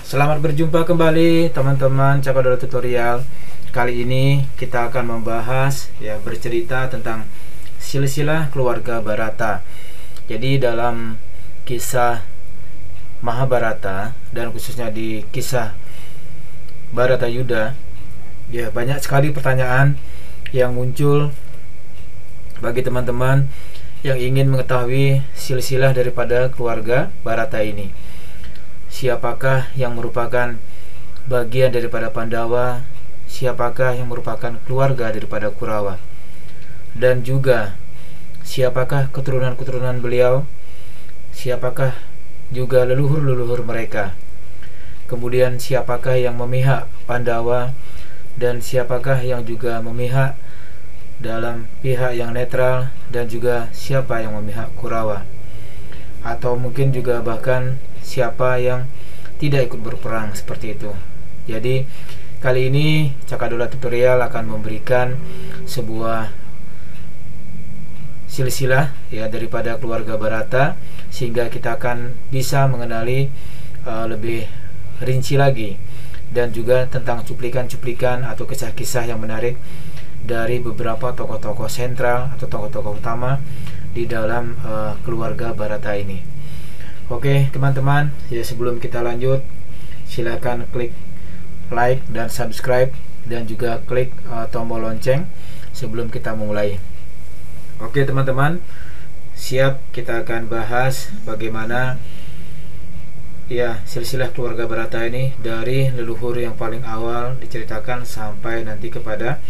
Selamat berjumpa kembali teman-teman Cakadola Tutorial. Kali ini kita akan membahas bercerita tentang silsilah keluarga Bharata. Jadi dalam kisah Mahabharata dan khususnya di kisah Bharatayuddha, banyak sekali pertanyaan yang muncul bagi teman-teman yang ingin mengetahui silsilah daripada keluarga Bharata ini. Siapakah yang merupakan bagian daripada Pandawa, siapakah yang merupakan keluarga daripada Kurawa, dan juga siapakah keturunan-keturunan beliau, siapakah juga leluhur-leluhur mereka. Kemudian siapakah yang memihak Pandawa dan siapakah yang juga memihak dalam pihak yang netral, dan juga siapa yang memihak Kurawa, atau mungkin juga bahkan siapa yang tidak ikut berperang seperti itu. Jadi kali ini Cakadola Tutorial akan memberikan sebuah silsilah daripada keluarga Bharata, sehingga kita akan bisa mengenali lebih rinci lagi, dan juga tentang cuplikan-cuplikan atau kisah-kisah yang menarik dari beberapa tokoh-tokoh sentral atau tokoh-tokoh utama di dalam keluarga Bharata ini. Oke teman-teman, sebelum kita lanjut, silakan klik like dan subscribe, dan juga klik tombol lonceng sebelum kita memulai. Oke teman-teman, siap, kita akan bahas bagaimana silsilah keluarga Bharata ini dari leluhur yang paling awal diceritakan sampai nanti kepada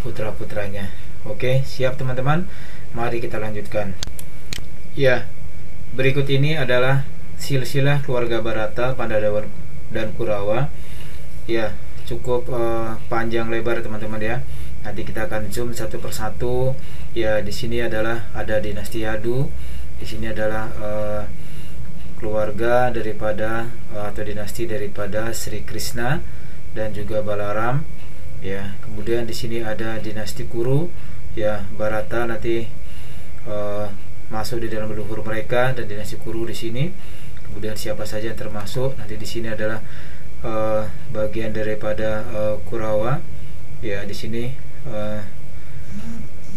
putra-putranya. Oke, siap teman-teman, mari kita lanjutkan. Berikut ini adalah silsilah keluarga Bharata, Pandawa dan Kurawa. Cukup panjang lebar teman-teman ya. Nanti kita akan zoom satu persatu. Di sini adalah ada dinasti Yadu. Di sini adalah keluarga daripada atau dinasti daripada Sri Krishna dan juga Balaram. Kemudian di sini ada dinasti Kuru. Bharata nanti masuk di dalam leluhur mereka, dan dinasti Kuru di sini. Kemudian siapa saja yang termasuk nanti di sini adalah bagian daripada Kurawa. Di sini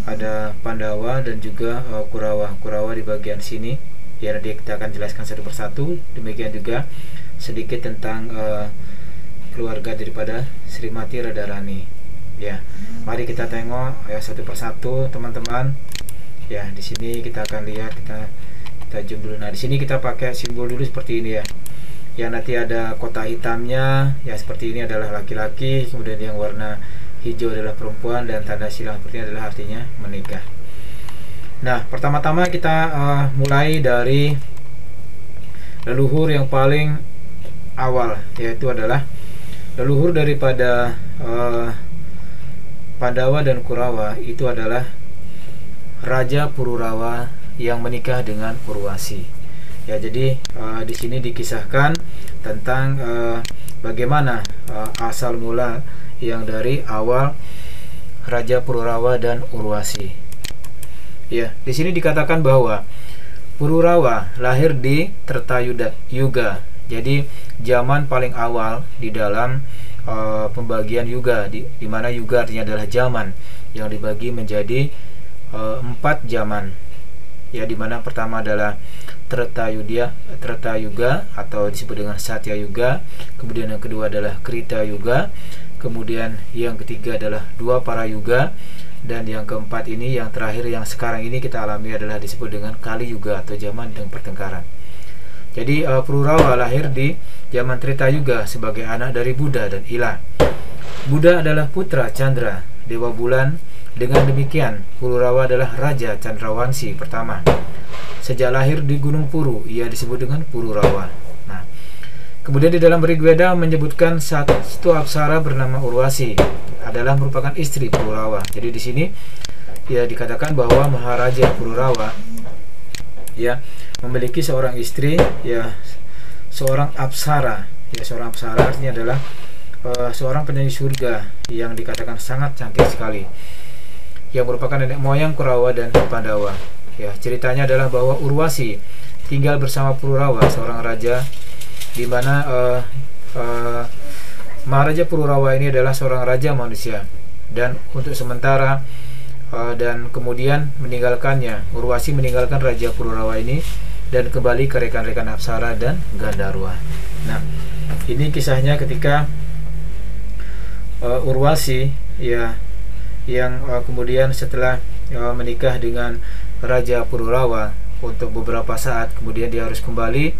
ada Pandawa dan juga Kurawa. Kurawa di bagian sini. Nanti kita akan jelaskan satu persatu. Demikian juga sedikit tentang keluarga daripada Srimati Radharani. Mari kita tengok satu persatu teman-teman. Di sini kita akan lihat, kita zoom dulu. Nah, di sini kita pakai simbol dulu seperti ini yang nanti ada kotak hitamnya, seperti ini adalah laki-laki, kemudian yang warna hijau adalah perempuan, dan tanda silang seperti ini adalah artinya menikah. Nah, pertama-tama kita mulai dari leluhur yang paling awal, yaitu adalah leluhur daripada Pandawa dan Kurawa. Itu adalah Raja Pururawa yang menikah dengan Urwasi. Jadi di sini dikisahkan tentang bagaimana asal mula yang dari awal Raja Pururawa dan Urwasi. Di sini dikatakan bahwa Pururawa lahir di Tretayuga Yuga. Jadi zaman paling awal di dalam pembagian yuga, di mana yuga artinya adalah zaman yang dibagi menjadi 4 zaman, di mana pertama adalah Treta Yuga atau disebut dengan Satya Yuga, kemudian yang kedua adalah Krita Yuga, kemudian yang ketiga adalah Dwapara Yuga, dan yang keempat ini, yang terakhir yang sekarang ini kita alami, adalah disebut dengan Kali Yuga atau zaman dengan pertengkaran. Jadi Pururawa lahir di zaman Treta Yuga sebagai anak dari Buddha dan Ila. Buddha adalah putra Chandra, dewa bulan. Dengan demikian, Pururawa adalah Raja Chandrawangsi pertama. Sejak lahir di Gunung Puru, ia disebut dengan Pururawa. Nah, kemudian di dalam Rigveda menyebutkan satu apsara bernama Urwasi adalah merupakan istri Pururawa. Jadi di sini dikatakan bahwa Maharaja Pururawa memiliki seorang istri, seorang apsara. Seorang apsara artinya adalah seorang penyanyi surga yang dikatakan sangat cantik sekali, yang merupakan nenek moyang Kurawa dan Pandawa. Ceritanya adalah bahwa Urwasi tinggal bersama Pururawa, seorang raja, di mana Maharaja Pururawa ini adalah seorang raja manusia, dan untuk sementara dan kemudian meninggalkannya, Urwasi meninggalkan Raja Pururawa ini dan kembali ke rekan-rekan Apsara dan Gandharwa. Nah, ini kisahnya ketika Urwasi ya yang kemudian setelah menikah dengan Raja Pururawa untuk beberapa saat, kemudian dia harus kembali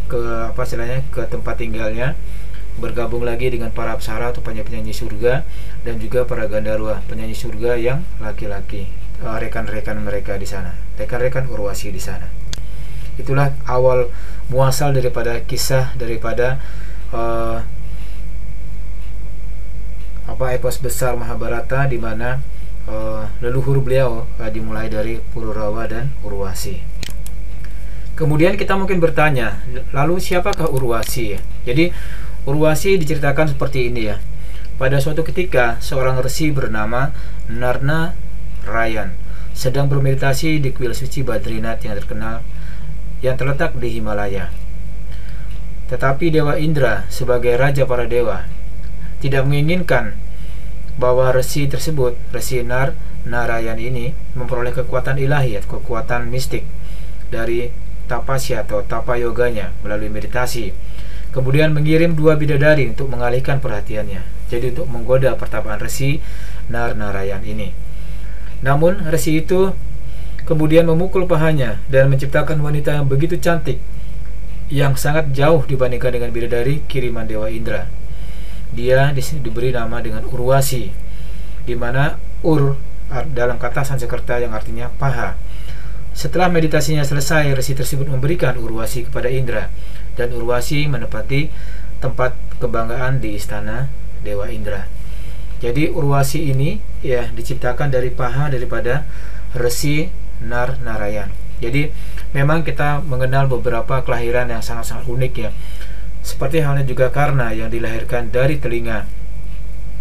ke tempat tinggalnya, bergabung lagi dengan para Apsara atau penyanyi surga, dan juga para Gandharwa, penyanyi surga yang laki-laki, rekan-rekan mereka di sana, rekan-rekan Urwasi di sana. Itulah awal muasal daripada kisah daripada epos besar Mahabharata, di mana leluhur beliau dimulai dari Pururawa dan Urwasi. Kemudian kita mungkin bertanya, lalu siapakah Urwasi? Jadi Urwasi diceritakan seperti ini ya. Pada suatu ketika, seorang resi bernama Narnarayan sedang bermeditasi di kuil suci Badrinath yang terkenal yang terletak di Himalaya. Tetapi Dewa Indra sebagai raja para dewa tidak menginginkan bahwa resi tersebut, resi Narnarayan ini, memperoleh kekuatan ilahi atau kekuatan mistik dari tapasya atau tapa yoganya melalui meditasi. Kemudian mengirim 2 bidadari untuk mengalihkan perhatiannya, jadi untuk menggoda pertapaan resi Narnarayan ini. Namun resi itu kemudian memukul pahanya dan menciptakan wanita yang begitu cantik, yang sangat jauh dibandingkan dengan bidadari kiriman Dewa Indra. Dia diberi nama dengan Urwasi, di mana Ur dalam kata Sanskerta yang artinya paha. Setelah meditasinya selesai, resi tersebut memberikan Urwasi kepada Indra, dan Urwasi menempati tempat kebanggaan di istana Dewa Indra. Jadi Urwasi ini ya diciptakan dari paha daripada resi Narnarayan. Jadi memang kita mengenal beberapa kelahiran yang sangat-sangat unik ya. Seperti halnya juga Karna yang dilahirkan dari telinga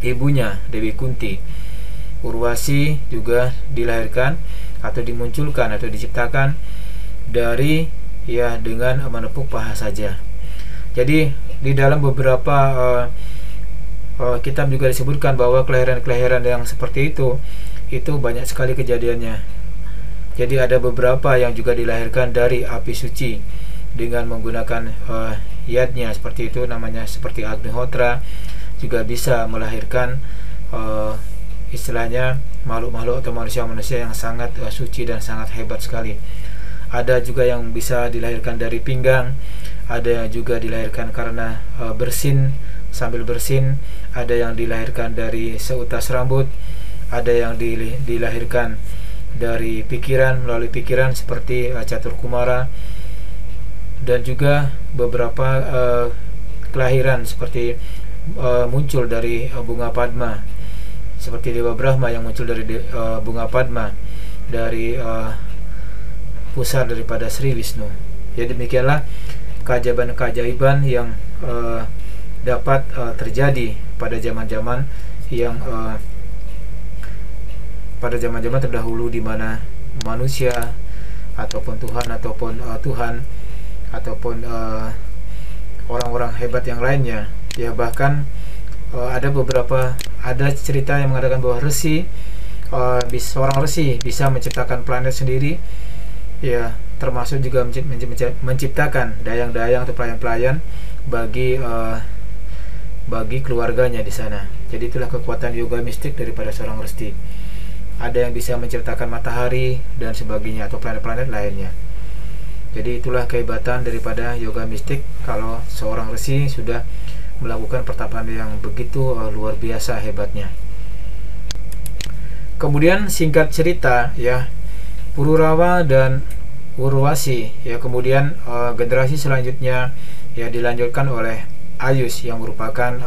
ibunya Dewi Kunti. Urwasi juga dilahirkan atau dimunculkan atau diciptakan dari ya dengan menepuk paha saja. Jadi di dalam beberapa kitab juga disebutkan bahwa kelahiran-kelahiran yang seperti itu banyak sekali kejadiannya. Jadi ada beberapa yang juga dilahirkan dari api suci dengan menggunakan yadnya, seperti itu namanya, seperti Agnihotra juga bisa melahirkan istilahnya makhluk-makhluk atau manusia-manusia yang sangat suci dan sangat hebat sekali. Ada juga yang bisa dilahirkan dari pinggang, ada juga dilahirkan karena bersin, sambil bersin, ada yang dilahirkan dari seutas rambut, ada yang dilahirkan dari pikiran, melalui pikiran seperti Catur Kumara, dan juga beberapa kelahiran seperti muncul dari bunga Padma, seperti Dewa Brahma yang muncul dari bunga Padma, dari pusar daripada Sri Wisnu. Jadi demikianlah keajaiban-keajaiban yang dapat terjadi pada zaman-zaman yang pada zaman-zaman terdahulu, di mana manusia ataupun Tuhan ataupun orang-orang hebat yang lainnya ya, bahkan ada cerita yang mengatakan bahwa seorang resi bisa menciptakan planet sendiri ya, termasuk juga menciptakan dayang-dayang atau pelayan-pelayan bagi keluarganya di sana. Jadi itulah kekuatan yoga mistik daripada seorang resi. Ada yang bisa menciptakan matahari dan sebagainya atau planet-planet lainnya. Jadi itulah kehebatan daripada yoga mistik kalau seorang resi sudah melakukan pertapaan yang begitu luar biasa hebatnya. Kemudian singkat cerita ya, Pururawa dan Urwasi ya, kemudian generasi selanjutnya ya dilanjutkan oleh Ayus yang merupakan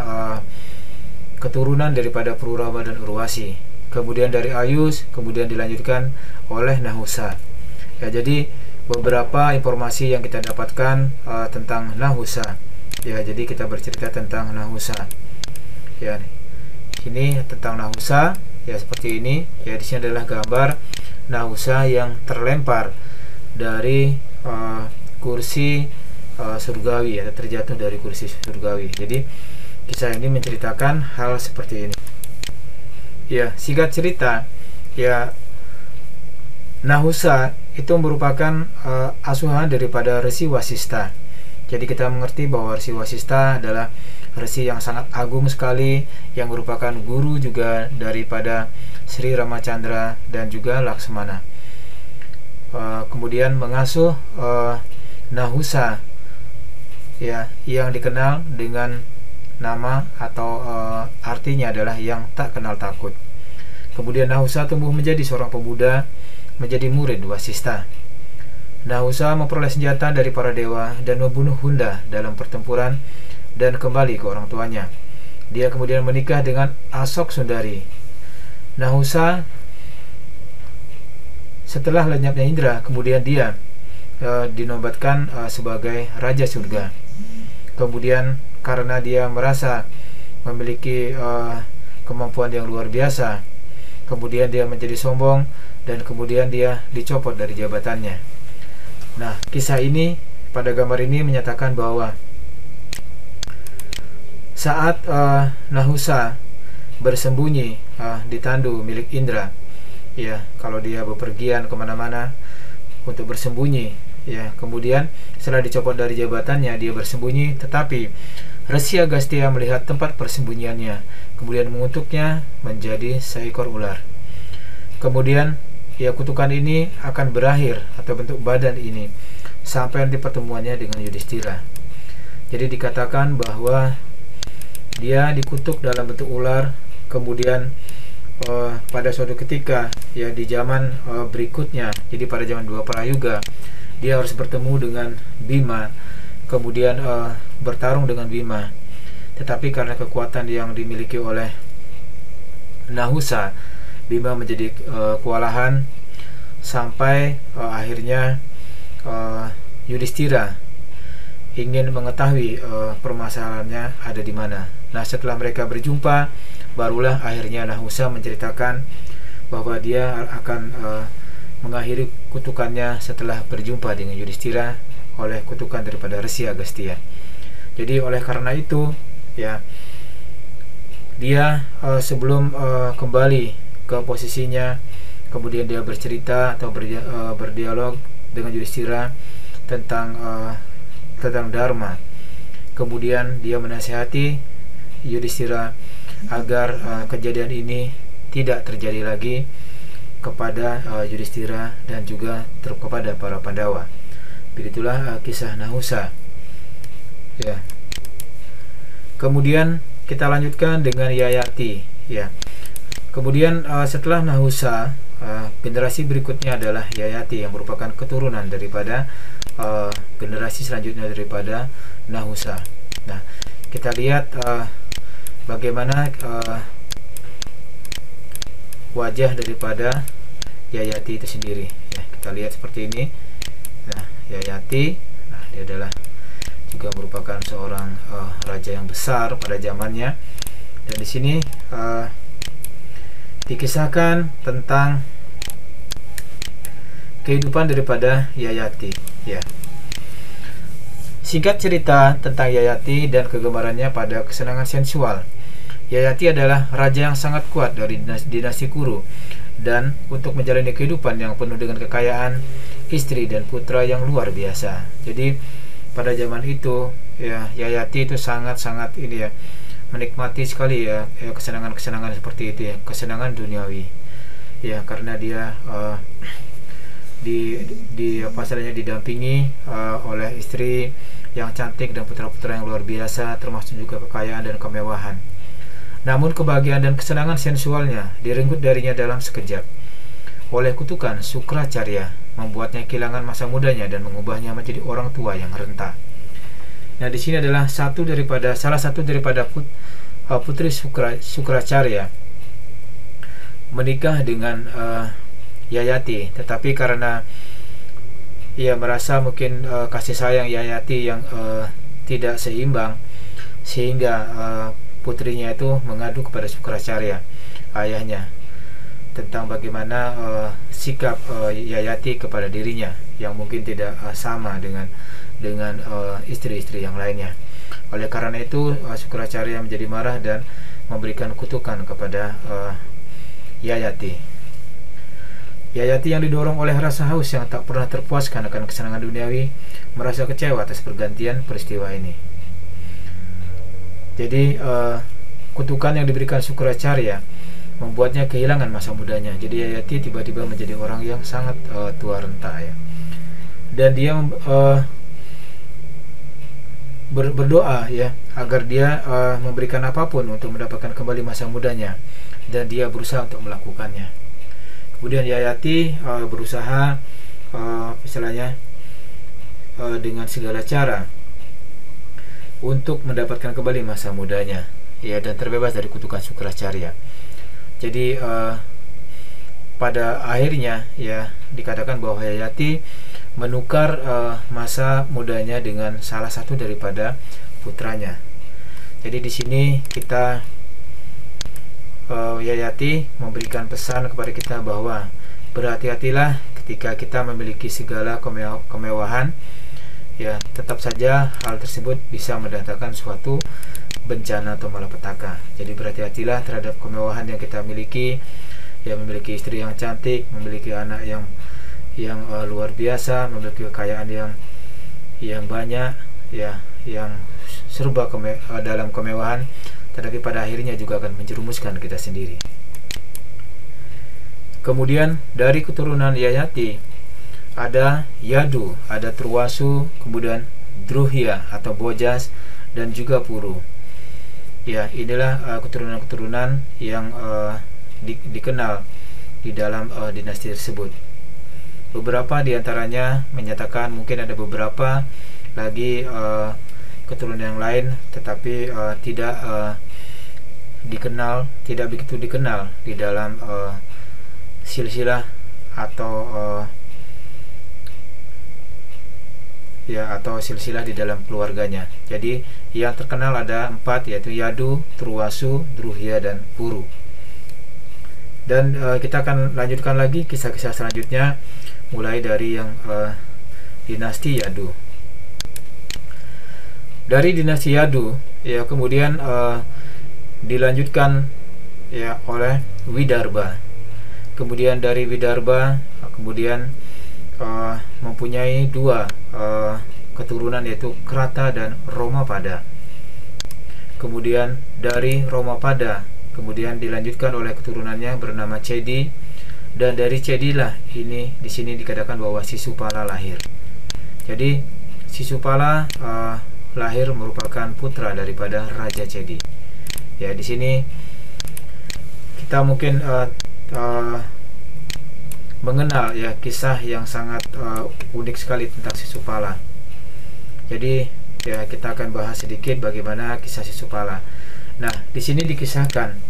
keturunan daripada Pururawa dan Urwasi. Kemudian dari Ayus kemudian dilanjutkan oleh Nahusa. Ya, jadi beberapa informasi yang kita dapatkan tentang Nahusa. Ya, jadi kita bercerita tentang Nahusa. Ya, ini tentang Nahusa ya, seperti ini. Ya, di sini adalah gambar Nahusa yang terlempar dari kursi surgawi atau terjatuh dari kursi surgawi. Jadi kisah ini menceritakan hal seperti ini. Ya, singkat cerita, ya Nahusa itu merupakan asuhan daripada Resi Wasista. Jadi kita mengerti bahwa Resi Wasista adalah resi yang sangat agung sekali, yang merupakan guru juga daripada Sri Ramacandra dan juga Laksmana. Kemudian mengasuh Nahusa, ya, yang dikenal dengan nama atau artinya adalah yang tak kenal takut. Kemudian Nahusa tumbuh menjadi seorang pemuda, menjadi murid Wasista. Nahusa memperoleh senjata dari para dewa dan membunuh Hunda dalam pertempuran dan kembali ke orang tuanya. Dia kemudian menikah dengan Asok Sundari. Nahusa setelah lenyapnya Indra, kemudian dia dinobatkan sebagai Raja Surga. Kemudian karena dia merasa memiliki kemampuan yang luar biasa, kemudian dia menjadi sombong dan kemudian dia dicopot dari jabatannya. Nah, kisah ini pada gambar ini menyatakan bahwa saat Nahusa bersembunyi di tandu milik Indra, ya, kalau dia bepergian kemana-mana untuk bersembunyi, ya, kemudian setelah dicopot dari jabatannya dia bersembunyi, tetapi Resi Agastya melihat tempat persembunyiannya, kemudian mengutuknya menjadi seekor ular. Kemudian ya, kutukan ini akan berakhir atau bentuk badan ini sampai nanti pertemuannya dengan Yudhistira. Jadi dikatakan bahwa dia dikutuk dalam bentuk ular. Kemudian pada suatu ketika, ya, di zaman berikutnya, jadi pada zaman Dwaparayuga, dia harus bertemu dengan Bima, kemudian bertarung dengan Bima. Tetapi karena kekuatan yang dimiliki oleh Nahusa, Bima menjadi kewalahan sampai akhirnya Yudhistira ingin mengetahui permasalahannya ada di mana. Nah, setelah mereka berjumpa, barulah akhirnya Nahusa menceritakan bahwa dia akan mengakhiri kutukannya setelah berjumpa dengan Yudhistira oleh kutukan daripada Resi Agastya. Jadi oleh karena itu, ya, dia sebelum kembali ke posisinya, kemudian dia bercerita atau berdialog dengan Yudhistira tentang Dharma. Kemudian dia menasihati Yudhistira agar kejadian ini tidak terjadi lagi kepada Yudhistira dan juga kepada para Pandawa. Begitulah kisah Nahusa. Ya. Kemudian kita lanjutkan dengan Yayati. Ya. Kemudian setelah Nahusa, generasi berikutnya adalah Yayati yang merupakan keturunan daripada generasi selanjutnya daripada Nahusa. Nah, kita lihat bagaimana wajah daripada Yayati itu sendiri. Ya, kita lihat seperti ini. Nah, Yayati, nah, dia adalah juga merupakan seorang raja yang besar pada zamannya. Dan di sini dikisahkan tentang kehidupan daripada Yayati. Ya. Singkat cerita tentang Yayati dan kegemarannya pada kesenangan sensual. Yayati adalah raja yang sangat kuat dari dinasti Kuru, dan untuk menjalani kehidupan yang penuh dengan kekayaan, istri dan putra yang luar biasa. Jadi pada zaman itu, ya, Yayati itu sangat-sangat ini, ya, menikmati sekali, ya, kesenangan-kesenangan seperti itu, ya, kesenangan duniawi. Ya, karena dia didampingi oleh istri yang cantik dan putra-putra yang luar biasa, termasuk juga kekayaan dan kemewahan. Namun kebahagiaan dan kesenangan sensualnya direnggut darinya dalam sekejap oleh kutukan Sukracarya, membuatnya kehilangan masa mudanya dan mengubahnya menjadi orang tua yang renta. Nah, di sini adalah salah satu daripada putri Sukracarya menikah dengan Yayati, tetapi karena ia merasa mungkin kasih sayang Yayati yang tidak seimbang, sehingga putrinya itu mengadu kepada Sukracarya, ayahnya, tentang bagaimana sikap Yayati kepada dirinya yang mungkin tidak sama dengan dengan istri-istri yang lainnya. Oleh karena itu Sukracarya menjadi marah dan memberikan kutukan kepada Yayati. Yayati yang didorong oleh rasa haus yang tak pernah terpuaskan akan kesenangan duniawi merasa kecewa atas pergantian peristiwa ini. Jadi kutukan yang diberikan Sukracarya membuatnya kehilangan masa mudanya. Jadi Yayati tiba-tiba menjadi orang yang sangat tua renta ya. Dan dia berdoa ya agar dia memberikan apapun untuk mendapatkan kembali masa mudanya, dan dia berusaha untuk melakukannya. Kemudian Yayati berusaha istilahnya dengan segala cara untuk mendapatkan kembali masa mudanya ya, dan terbebas dari kutukan Sukracarya. Jadi pada akhirnya ya dikatakan bahwa Yayati menukar masa mudanya dengan salah satu daripada putranya. Jadi di sini kita Yayati memberikan pesan kepada kita bahwa berhati-hatilah ketika kita memiliki segala kemewahan ya, tetap saja hal tersebut bisa mendatangkan suatu bencana atau malapetaka. Jadi berhati-hatilah terhadap kemewahan yang kita miliki ya, memiliki istri yang cantik, memiliki anak yang luar biasa, memiliki kekayaan yang banyak ya, yang serba dalam kemewahan, tetapi pada akhirnya juga akan menjerumuskan kita sendiri. Kemudian dari keturunan Yayati ada Yadu, ada Turwasu, kemudian Druhya atau Bojas, dan juga Puru. Ya, inilah keturunan-keturunan yang dikenal di dalam dinasti tersebut. Beberapa diantaranya menyatakan mungkin ada beberapa lagi keturunan yang lain, tetapi tidak begitu dikenal di dalam silsilah atau silsilah di dalam keluarganya. Jadi yang terkenal ada 4, yaitu Yadu, Turwasu, Druhya, dan Puru. Dan kita akan lanjutkan lagi kisah-kisah selanjutnya, mulai dari yang dinasti Yadu. Dari dinasti Yadu ya kemudian dilanjutkan ya oleh Widarbha. Kemudian dari Widarbha kemudian mempunyai 2 keturunan, yaitu Krata dan Romapada. Kemudian dari Romapada kemudian dilanjutkan oleh keturunannya bernama Cedi, dan dari Cedilah ini di sini dikatakan bahwa Sisupala lahir. Jadi Sisupala lahir merupakan putra daripada Raja Cedi. Ya, di sini kita mungkin mengenal ya kisah yang sangat unik sekali tentang Sisupala. Jadi ya kita akan bahas sedikit bagaimana kisah Sisupala. Nah, di sini dikisahkan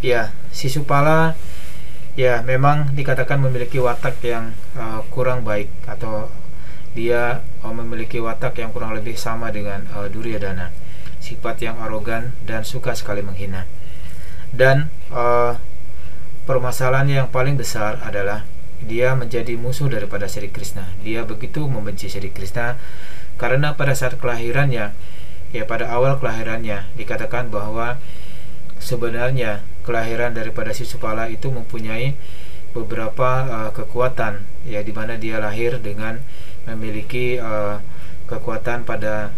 ya Sisupala ya memang dikatakan memiliki watak yang kurang baik, atau dia memiliki watak yang kurang lebih sama dengan Duryodhana, sifat yang arogan dan suka sekali menghina. Dan permasalahan yang paling besar adalah dia menjadi musuh daripada Sri Krishna. Dia begitu membenci Sri Krishna karena pada saat kelahirannya ya, pada awal kelahirannya dikatakan bahwa sebenarnya kelahiran daripada Sisupala itu mempunyai beberapa kekuatan ya, di mana dia lahir dengan memiliki kekuatan pada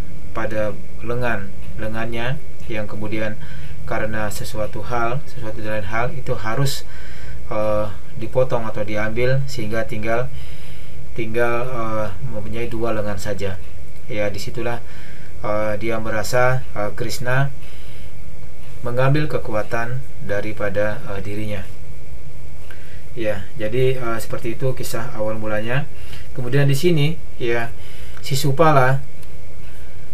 lengannya, yang kemudian karena sesuatu dan lain hal itu harus dipotong atau diambil, sehingga tinggal mempunyai 2 lengan saja. Ya, disitulah dia merasa Krishna mengambil kekuatan daripada dirinya. Ya, jadi seperti itu kisah awal mulanya. Kemudian di sini ya Sisupala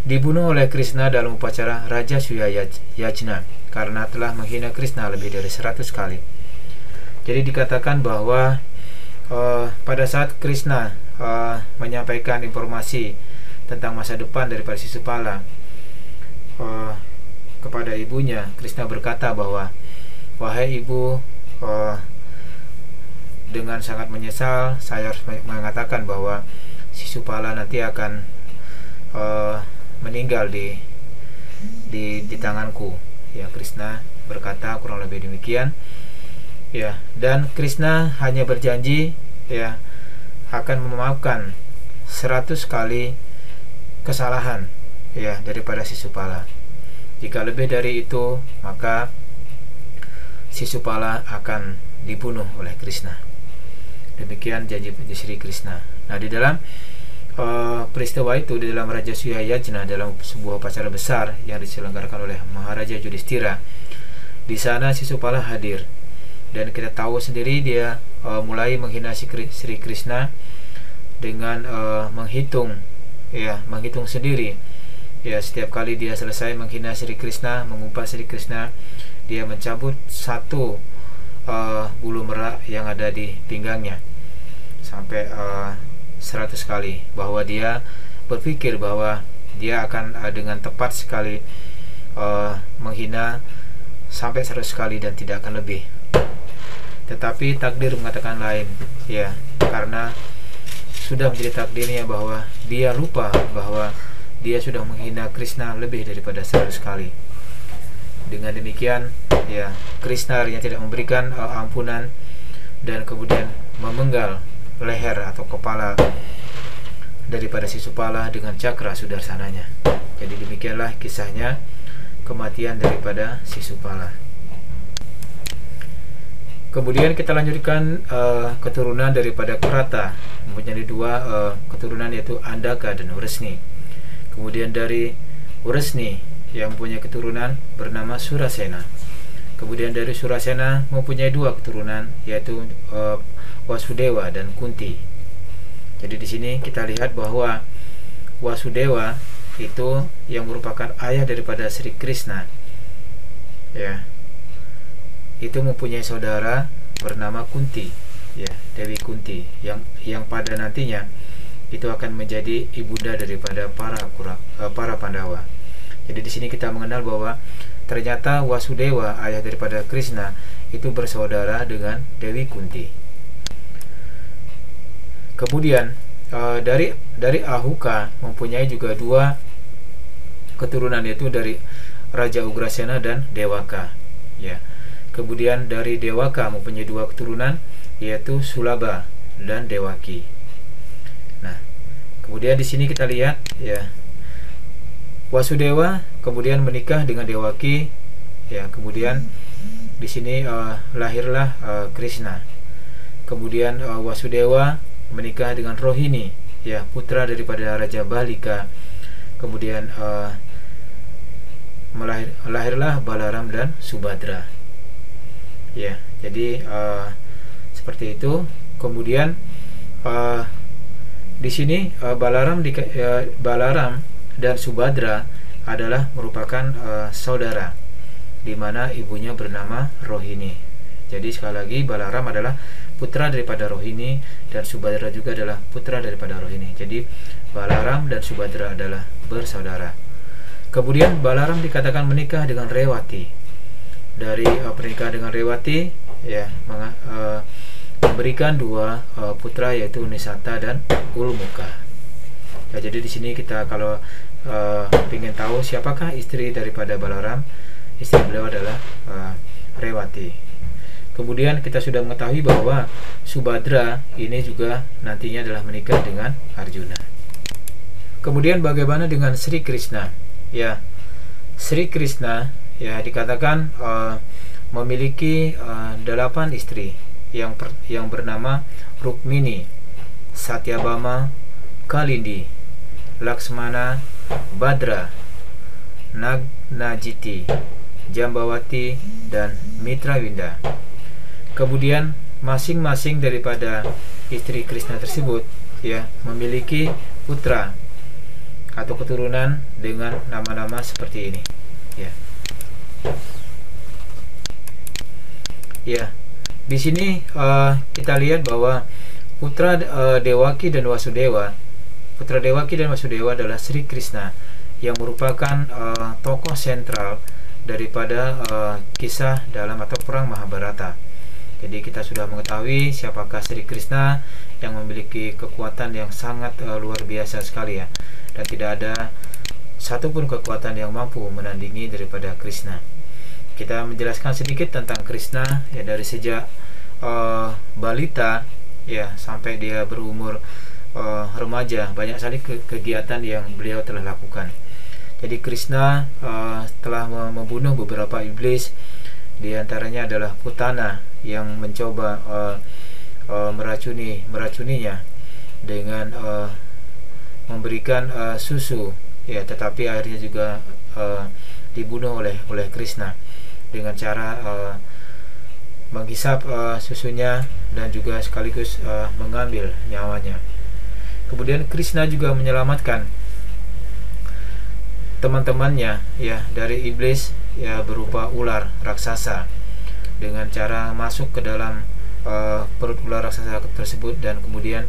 dibunuh oleh Krishna dalam upacara Raja Suya Yajna karena telah menghina Krishna lebih dari 100 kali. Jadi dikatakan bahwa pada saat Krishna menyampaikan informasi tentang masa depan daripada Sisupala kepada ibunya, Krishna berkata bahwa, "Wahai ibu, dengan sangat menyesal saya harus mengatakan bahwa Sisupala nanti akan meninggal di tanganku. Ya, Krishna berkata kurang lebih demikian. Ya, dan Krishna hanya berjanji ya akan memaafkan 100 kali kesalahan ya daripada Sisupala. Jika lebih dari itu, maka Sisupala akan dibunuh oleh Krishna. Demikian janji Sri Krishna. Nah, di dalam peristiwa itu, di dalam Raja Suyayajna, dalam sebuah upacara besar yang diselenggarakan oleh Maharaja Yudhishthira, di sana Sisupala hadir, dan kita tahu sendiri dia mulai menghina Sri Krishna dengan menghitung sendiri. Ya, setiap kali dia selesai menghina Sri Krishna, mengumpat Sri Krishna, dia mencabut satu bulu merak yang ada di pinggangnya sampai 100 kali, bahwa dia berpikir bahwa dia akan dengan tepat sekali menghina sampai 100 kali dan tidak akan lebih. Tetapi takdir mengatakan lain, ya, karena sudah menjadi takdirnya bahwa dia lupa bahwa dia sudah menghina Krishna lebih daripada 100 kali. Dengan demikian, ya, Krishna yang tidak memberikan ampunan dan kemudian memenggal leher atau kepala daripada Sisupala dengan cakra sudarsananya. Jadi demikianlah kisahnya kematian daripada Sisupala. Kemudian kita lanjutkan keturunan daripada Krata, mempunyai dua keturunan, yaitu Andaka dan Uresni. Kemudian dari Uresni yang mempunyai keturunan bernama Surasena. Kemudian dari Surasena mempunyai dua keturunan, yaitu Wasudewa dan Kunti. Jadi di sini kita lihat bahwa Wasudewa itu yang merupakan ayah daripada Sri Krishna, ya, itu mempunyai saudara bernama Kunti, ya, Dewi Kunti, yang pada nantinya itu akan menjadi ibunda daripada para Pandawa. Jadi di sini kita mengenal bahwa ternyata Wasudewa, ayah daripada Krishna, itu bersaudara dengan Dewi Kunti. Kemudian dari Ahuka mempunyai juga dua keturunan, yaitu dari Raja Ugrasena dan Dewaka, ya. Kemudian dari Dewaka mempunyai dua keturunan, yaitu Sulaba dan Dewaki. Nah, kemudian di sini kita lihat, ya, Wasudewa kemudian menikah dengan Dewaki, ya. Kemudian di sini lahirlah Krishna. Kemudian Wasudewa menikah dengan Rohini, ya, putra daripada Raja Balika. Kemudian lahirlah Balaram dan Subhadra, ya. Jadi seperti itu. Kemudian di sini Balaram dan Subhadra adalah merupakan saudara, di mana ibunya bernama Rohini. Jadi sekali lagi, Balaram adalah putra daripada Rohini dan Subhadra juga adalah putra daripada Rohini. Jadi Balaram dan Subhadra adalah bersaudara. Kemudian Balaram dikatakan menikah dengan Rewati. Dari pernikahan dengan Rewati, ya, memberikan dua putra, yaitu Nisata dan Ulmuka. Ya, jadi di sini kita kalau ingin tahu siapakah istri daripada Balaram, istri beliau adalah Rewati. Kemudian kita sudah mengetahui bahwa Subhadra ini juga nantinya adalah menikah dengan Arjuna. Kemudian bagaimana dengan Sri Krishna? Ya, Sri Krishna, ya, dikatakan memiliki 8 istri yang bernama Rukmini, Satyabama, Kalindi, Laksmana, Badra, Nagnajiti, Jambawati, dan Mitrawinda. Kemudian masing-masing daripada istri Krishna tersebut, ya, memiliki putra atau keturunan dengan nama-nama seperti ini, ya. Ya, di sini kita lihat bahwa putra Dewaki dan Wasudewa, putra Dewaki dan Wasudewa adalah Sri Krishna, yang merupakan tokoh sentral daripada kisah dalam atau perang Mahabharata. Jadi kita sudah mengetahui siapakah Sri Krishna yang memiliki kekuatan yang sangat luar biasa sekali, ya. dan tidak ada satupun kekuatan yang mampu menandingi daripada Krishna. Kita menjelaskan sedikit tentang Krishna ya, dari sejak balita ya sampai dia berumur remaja, banyak sekali kegiatan yang beliau telah lakukan. Jadi Krishna telah membunuh beberapa iblis, di antaranya adalah Putana yang mencoba meracuninya dengan memberikan susu ya, tetapi akhirnya juga dibunuh oleh Krishna dengan cara menghisap susunya dan juga sekaligus mengambil nyawanya. Kemudian Krishna juga menyelamatkan teman-temannya ya dari iblis ya berupa ular raksasa dengan cara masuk ke dalam perut ular raksasa tersebut dan kemudian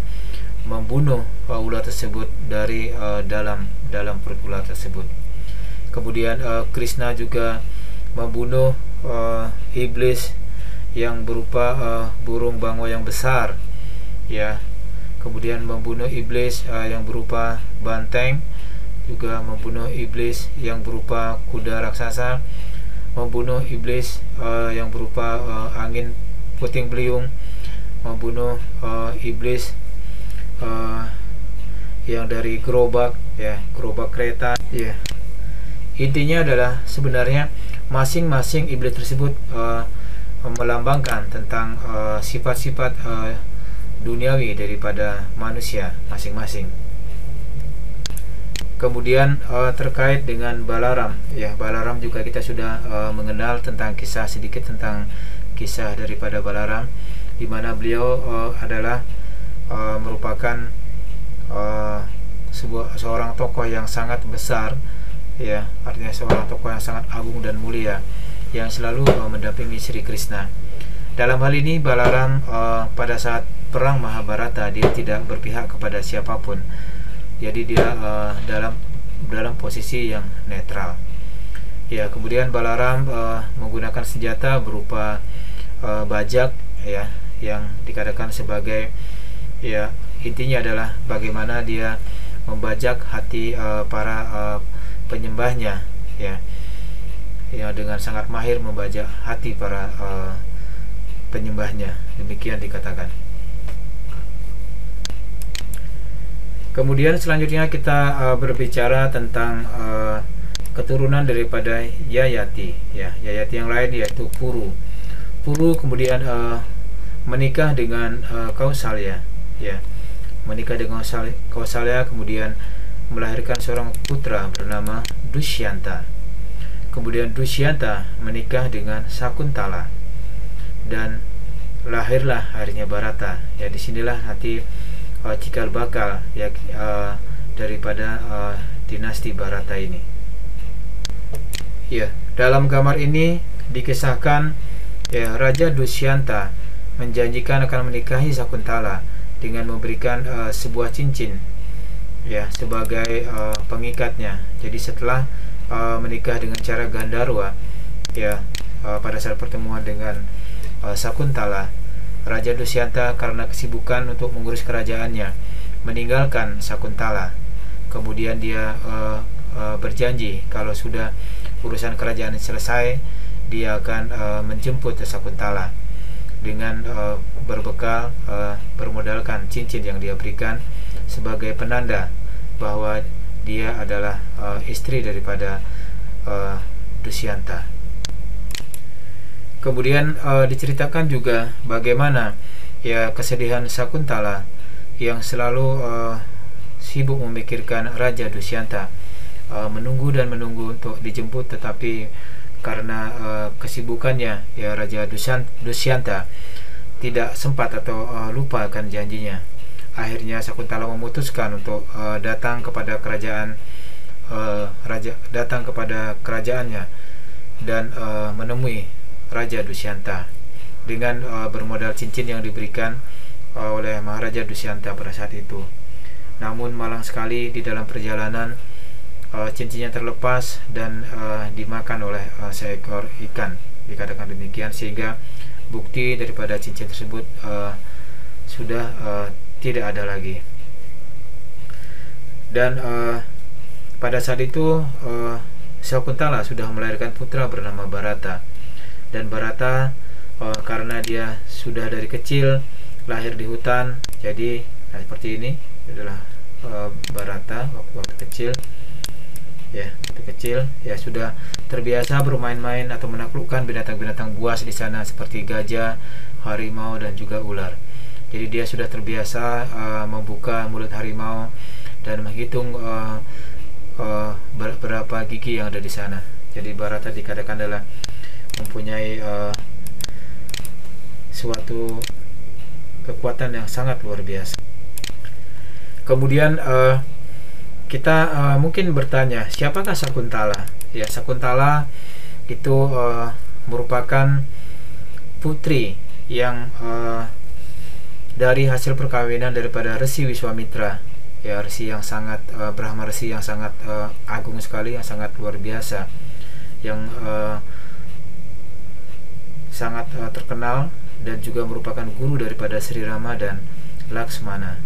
membunuh ular tersebut dari dalam perut ular tersebut. Kemudian Krishna juga membunuh iblis yang berupa burung bangau yang besar ya, kemudian membunuh iblis yang berupa banteng, juga membunuh iblis yang berupa kuda raksasa, membunuh iblis yang berupa angin puting beliung, membunuh iblis yang dari gerobak ya, gerobak kereta ya. Intinya adalah sebenarnya masing-masing iblis tersebut melambangkan tentang sifat-sifat duniawi daripada manusia masing-masing. Kemudian terkait dengan Balaram ya, Balaram juga kita sudah mengenal tentang sedikit tentang kisah daripada Balaram, di mana beliau adalah merupakan seorang tokoh yang sangat besar ya, artinya seorang tokoh yang sangat agung dan mulia yang selalu mendampingi Sri Krishna. Dalam hal ini Balaram pada saat perang Mahabharata dia tidak berpihak kepada siapapun. Jadi dia dalam posisi yang netral. Ya, kemudian Balaram menggunakan senjata berupa bajak ya, yang dikatakan sebagai ya, intinya adalah bagaimana dia membajak hati para penyembahnya ya, dengan sangat mahir membajak hati para penyembahnya, demikian dikatakan. Kemudian selanjutnya kita berbicara tentang keturunan daripada Yayati ya, Yayati yang lain yaitu Puru. Puru kemudian menikah dengan Kausalya ya, menikah dengan Kausalya, kemudian melahirkan seorang putra bernama Dushyanta. Kemudian Dushyanta menikah dengan Sakuntala dan lahirlah akhirnya Bharata ya. Disinilah nanti cikal bakal ya daripada dinasti Bharata ini. Ya, dalam gambar ini dikisahkan ya, Raja Dushyanta menjanjikan akan menikahi Sakuntala dengan memberikan sebuah cincin ya sebagai pengikatnya. Jadi setelah menikah dengan cara Gandharwa ya, pada saat pertemuan dengan Sakuntala, Raja Dushyanta karena kesibukan untuk mengurus kerajaannya meninggalkan Sakuntala. Kemudian dia berjanji kalau sudah urusan kerajaan selesai dia akan menjemput Sakuntala dengan berbekal bermodalkan cincin yang dia berikan sebagai penanda bahwa dia adalah istri daripada Dushyanta. Kemudian diceritakan juga bagaimana ya kesedihan Sakuntala yang selalu sibuk memikirkan Raja Dushyanta, menunggu dan menunggu untuk dijemput, tetapi karena kesibukannya ya Raja Dushyanta tidak sempat atau lupa akan janjinya. Akhirnya Sakuntala memutuskan untuk datang kepada kerajaannya dan menemui Raja Dushyanta dengan bermodal cincin yang diberikan oleh Maharaja Dushyanta pada saat itu. Namun malang sekali di dalam perjalanan cincinnya terlepas dan dimakan oleh seekor ikan, dikatakan demikian, sehingga bukti daripada cincin tersebut sudah tidak ada lagi. Dan pada saat itu Sakuntala sudah melahirkan putra bernama Bharata, dan Bharata karena dia sudah dari kecil lahir di hutan, jadi seperti ini adalah Bharata waktu kecil ya, sudah terbiasa bermain-main atau menaklukkan binatang-binatang buas di sana seperti gajah, harimau, dan juga ular. Jadi dia sudah terbiasa membuka mulut harimau dan menghitung berapa gigi yang ada di sana. Jadi Bharata dikatakan adalah mempunyai suatu kekuatan yang sangat luar biasa. Kemudian kita mungkin bertanya, siapakah Sakuntala? Ya, Sakuntala itu merupakan putri yang dari hasil perkawinan daripada Resi Wiswamitra, ya, Resi yang sangat Brahma Resi yang sangat agung sekali, yang sangat luar biasa, yang sangat terkenal dan juga merupakan guru daripada Sri Rama dan Laksmana,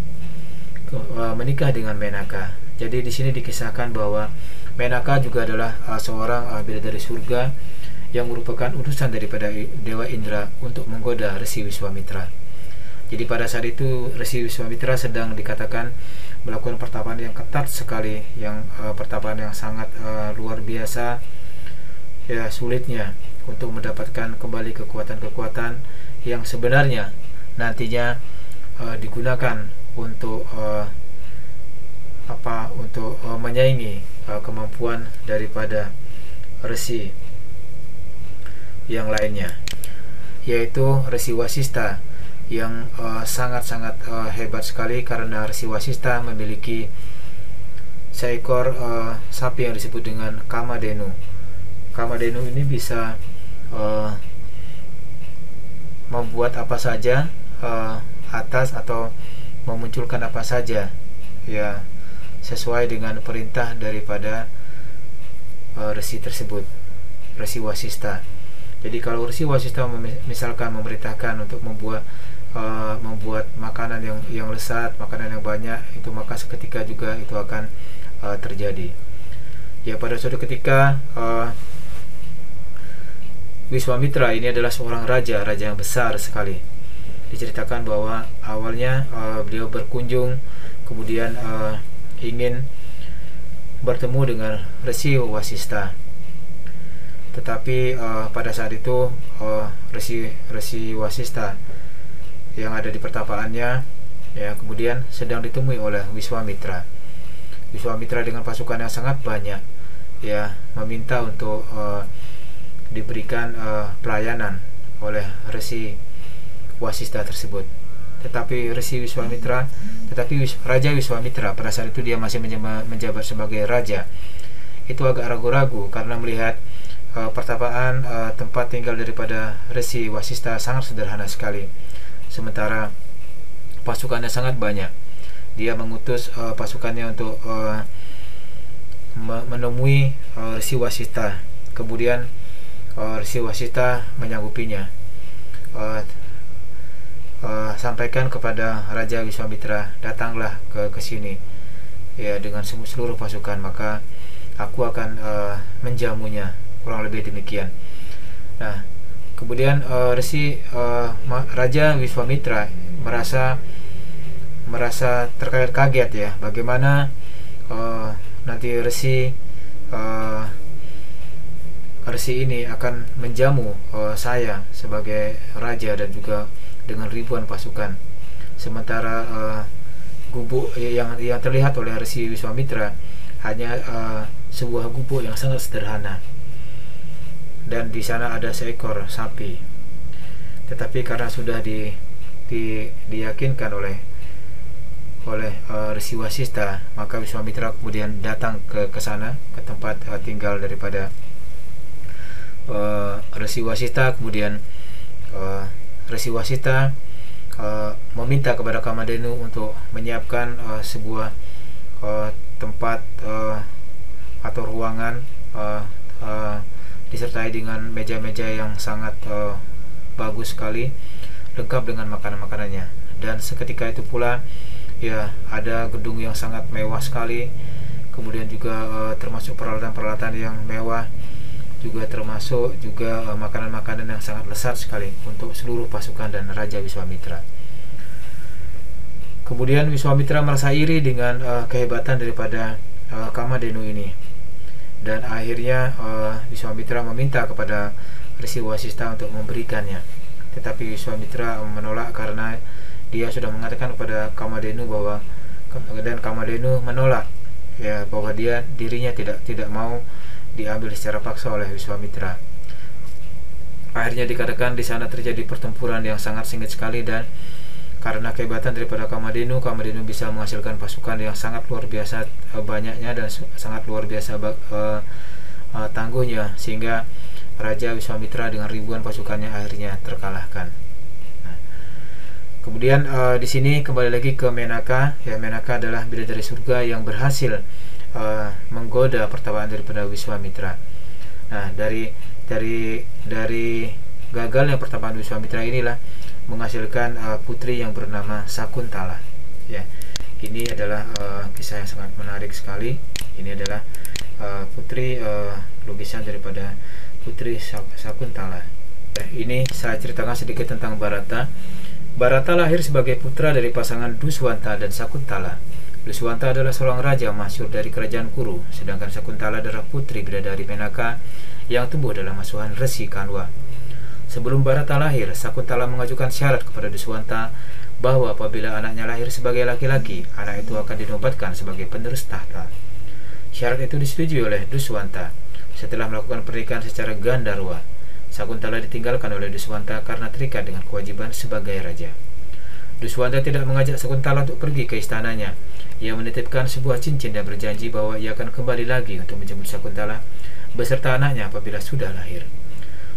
menikah dengan Menaka. Jadi di sini dikisahkan bahwa Menaka juga adalah seorang bidadari surga yang merupakan utusan daripada Dewa Indra untuk menggoda Resi Wiswamitra. Jadi pada saat itu Resi Wiswamitra sedang dikatakan melakukan pertapaan yang ketat sekali, yang pertapaan yang sangat luar biasa, ya, sulitnya untuk mendapatkan kembali kekuatan-kekuatan yang sebenarnya nantinya digunakan untuk menyaingi kemampuan daripada resi yang lainnya, yaitu Resi Wasista yang sangat-sangat hebat sekali, karena Resi Wasista memiliki seekor sapi yang disebut dengan Kamadenu. Kamadenu ini bisa membuat apa saja atas atau memunculkan apa saja, ya, sesuai dengan perintah daripada resi tersebut, Resi Wasista. Jadi kalau Resi Wasista misalkan memerintahkan untuk membuat makanan yang lezat, makanan yang banyak, itu maka seketika juga itu akan terjadi. Ya, pada suatu ketika Wiswamitra ini adalah seorang raja yang besar sekali. Diceritakan bahwa awalnya beliau berkunjung, kemudian ingin bertemu dengan Resi Wasista, tetapi pada saat itu Resi Wasista yang ada di pertapaannya, ya, kemudian sedang ditemui oleh Wiswamitra. Wiswamitra dengan pasukan yang sangat banyak, ya, meminta untuk diberikan pelayanan oleh Resi Wasista tersebut. Tetapi Raja Wiswamitra pada saat itu dia masih menjabat sebagai raja, itu agak ragu-ragu karena melihat pertapaan tempat tinggal daripada Resi Wasista sangat sederhana sekali, sementara pasukannya sangat banyak. Dia mengutus pasukannya untuk menemui Resi Wasista. Kemudian Resi Wasista menyanggupinya. Sampaikan kepada Raja Wiswamitra, datanglah ke sini, ya, dengan seluruh pasukan, maka aku akan menjamunya, kurang lebih demikian. Nah, kemudian Raja Wiswamitra merasa terkaget-kaget, ya, bagaimana nanti resi ini akan menjamu saya sebagai raja dan juga dengan ribuan pasukan, sementara gubuk yang terlihat oleh Resi Wiswamitra hanya sebuah gubuk yang sangat sederhana, dan di sana ada seekor sapi. Tetapi karena sudah diyakinkan oleh Resi Wasista, maka Wiswamitra kemudian datang ke sana, ke tempat tinggal daripada Resi Wasista. Kemudian Resi Wasista meminta kepada Kamadenu untuk menyiapkan sebuah tempat atau ruangan disertai dengan meja-meja yang sangat bagus sekali, lengkap dengan makanan-makanannya. Dan seketika itu pula, ya, ada gedung yang sangat mewah sekali, kemudian juga termasuk peralatan-peralatan yang mewah, juga termasuk juga makanan-makanan yang sangat lezat sekali untuk seluruh pasukan dan Raja Wiswamitra. Kemudian Wiswamitra merasa iri dengan kehebatan daripada Kamadhenu ini, dan akhirnya Wiswamitra meminta kepada Resi Wasistha untuk memberikannya. Tetapi Wiswamitra menolak karena dia sudah mengatakan kepada Kamadhenu bahwa, dan Kamadhenu menolak ya, bahwa dirinya tidak mau diambil secara paksa oleh Wiswamitra. Akhirnya dikatakan di sana terjadi pertempuran yang sangat sengit sekali, dan karena kehebatan daripada Kamadhenu bisa menghasilkan pasukan yang sangat luar biasa banyaknya dan sangat luar biasa tangguhnya, sehingga Raja Wiswamitra dengan ribuan pasukannya akhirnya terkalahkan. Kemudian di sini kembali lagi ke Menaka. Ya, Menaka adalah bidadari surga yang berhasil menggoda pertawaan daripada Wiswamitra. Nah, dari gagalnya pertawaan Wiswamitra inilah menghasilkan putri yang bernama Sakuntala. Ya, ini adalah kisah yang sangat menarik sekali. Ini adalah putri lukisan daripada putri Sakuntala. Ini saya ceritakan sedikit tentang Bharata. Bharata lahir sebagai putra dari pasangan Duswanta dan Sakuntala. Duswanta adalah seorang raja masyhur dari kerajaan Kuru, sedangkan Sakuntala adalah putri bidadari Menaka yang tumbuh dalam asuhan Resi Kanwa. Sebelum Bharata lahir, Sakuntala mengajukan syarat kepada Duswanta bahwa apabila anaknya lahir sebagai laki-laki, anak itu akan dinobatkan sebagai penerus tahta. Syarat itu disetujui oleh Duswanta. Setelah melakukan pernikahan secara Gandharwa, Sakuntala ditinggalkan oleh Duswanta karena terikat dengan kewajiban sebagai raja. Duswanta tidak mengajak Sakuntala untuk pergi ke istananya. Ia menitipkan sebuah cincin dan berjanji bahwa ia akan kembali lagi untuk menjemput Sakuntala beserta anaknya apabila sudah lahir.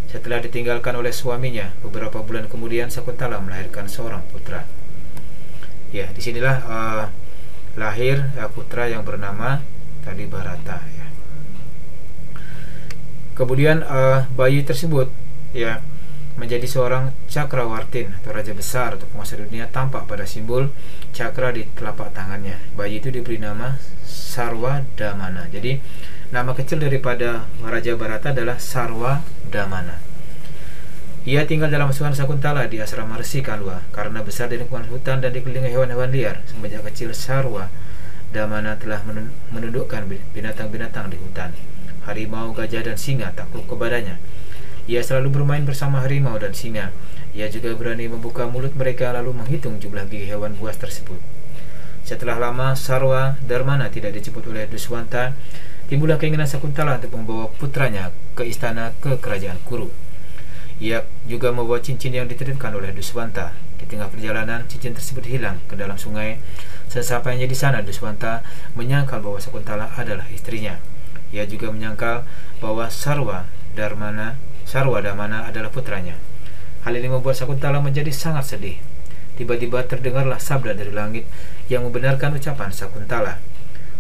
Setelah ditinggalkan oleh suaminya, beberapa bulan kemudian Sakuntala melahirkan seorang putra. Ya, disinilah lahir putra yang bernama tadi Bharata. Ya. Kemudian bayi tersebut ya menjadi seorang cakrawartin atau raja besar atau penguasa dunia, tampak pada simbol cakra di telapak tangannya. Bayi itu diberi nama Sarwadamana. Jadi nama kecil daripada Raja Bharata adalah Sarwadamana. Ia tinggal dalam asuhan Sakuntala di asrama Resi Kanwa. Karena besar di lingkungan hutan dan dikelilingi hewan-hewan liar, semenjak kecil Sarwadamana telah menundukkan binatang-binatang di hutan. Harimau, gajah, dan singa takluk kepadanya. Ia selalu bermain bersama harimau dan singa. Ia juga berani membuka mulut mereka lalu menghitung jumlah gigi hewan buas tersebut. Setelah lama Sarwadamana tidak dijemput oleh Duswanta, timbullah keinginan Sakuntala untuk membawa putranya ke istana ke kerajaan Kuru. Ia juga membawa cincin yang dititipkan oleh Duswanta. Di tengah perjalanan, cincin tersebut hilang ke dalam sungai. Sesampainya di sana, Duswanta menyangkal bahwa Sakuntala adalah istrinya. Ia juga menyangkal bahwa Sarwadamana adalah putranya. Hal ini membuat Sakuntala menjadi sangat sedih. Tiba-tiba terdengarlah sabda dari langit yang membenarkan ucapan Sakuntala.